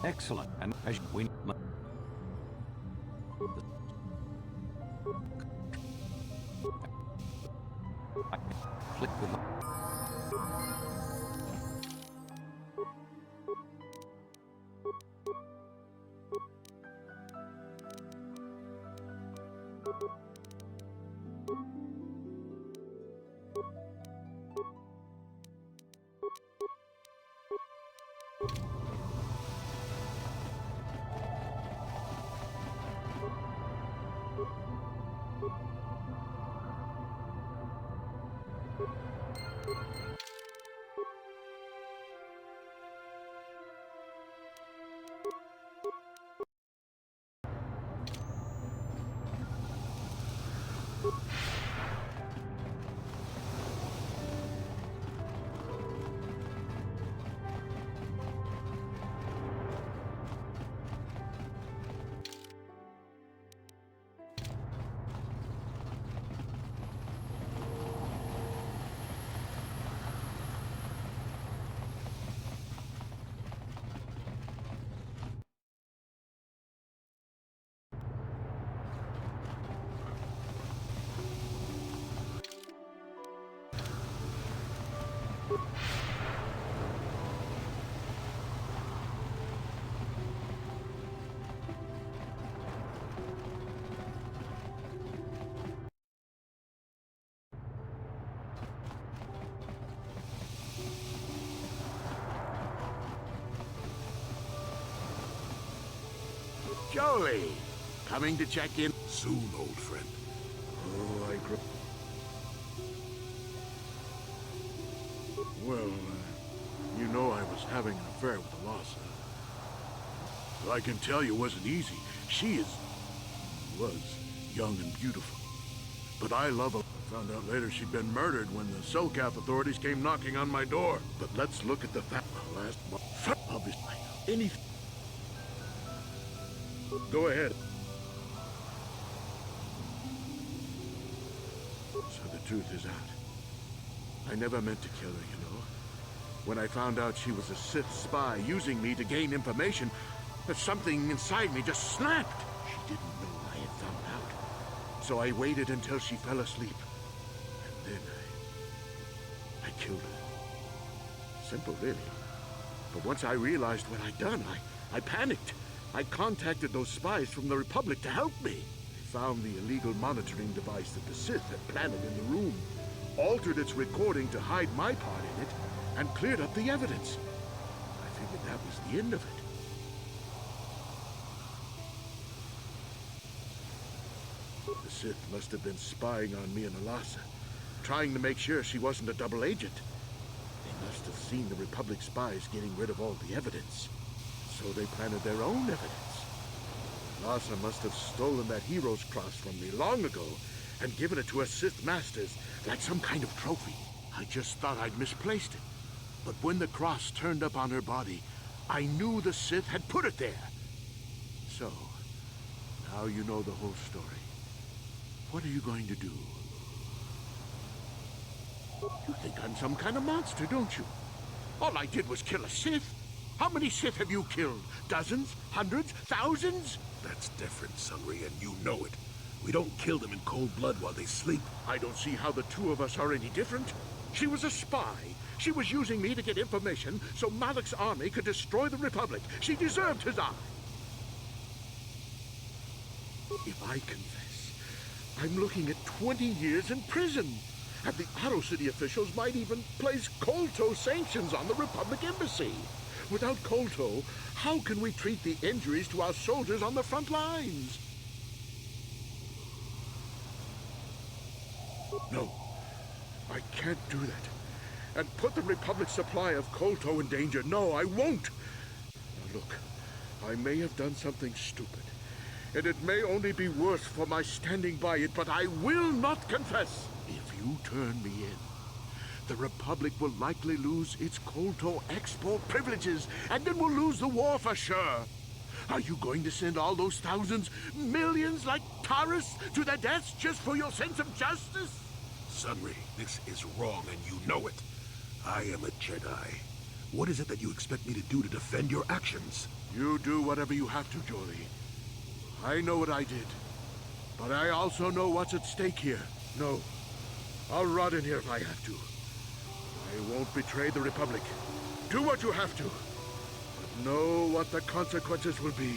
Excellent. And as we... Click with the... Jolie, coming to check in soon, old friend. Oh, I grow... Well, you know I was having an affair with Alasa. I can tell you it wasn't easy. She was young and beautiful. But I love her. Found out later she'd been murdered when the Selkath authorities came knocking on my door. But let's look at the fact. Last month, obviously, anything. Go ahead. So the truth is out. I never meant to kill her, you know. When I found out she was a Sith spy using me to gain information, that something inside me just snapped. She didn't know I had found out. So I waited until she fell asleep. And then I killed her. Simple, really. But once I realized what I'd done, I panicked. I contacted those spies from the Republic to help me. I found the illegal monitoring device that the Sith had planted in the room, altered its recording to hide my part in it, and cleared up the evidence. I figured that was the end of it. The Sith must have been spying on me and Alasa, trying to make sure she wasn't a double agent. They must have seen the Republic spies getting rid of all the evidence. So they planted their own evidence. Alasa must have stolen that hero's cross from me long ago and given it to her Sith masters like some kind of trophy. I just thought I'd misplaced it. But when the cross turned up on her body, I knew the Sith had put it there. So, now you know the whole story. What are you going to do? You think I'm some kind of monster, don't you? All I did was kill a Sith. How many Sith have you killed? Dozens? Hundreds? Thousands? That's different, Sunry, and you know it. We don't kill them in cold blood while they sleep. I don't see how the two of us are any different. She was a spy. She was using me to get information so Malak's army could destroy the Republic. She deserved his eye. If I confess, I'm looking at 20 years in prison. And the Otto City officials might even place Kolto sanctions on the Republic embassy. Without Kolto, how can we treat the injuries to our soldiers on the front lines? No, I can't do that. And put the Republic's supply of Kolto in danger. No, I won't. Now look, I may have done something stupid, and it may only be worse for my standing by it, but I will not confess. If you turn me in, the Republic will likely lose its Kolto export privileges, and then we'll lose the war for sure. Are you going to send all those thousands, millions like Taurus to their deaths just for your sense of justice? Sunry, this is wrong, and you know it. I am a Jedi. What is it that you expect me to do to defend your actions? You do whatever you have to, Jolie. I know what I did, but I also know what's at stake here. No, I'll rot in here if I have to. I won't betray the Republic. Do what you have to, but know what the consequences will be.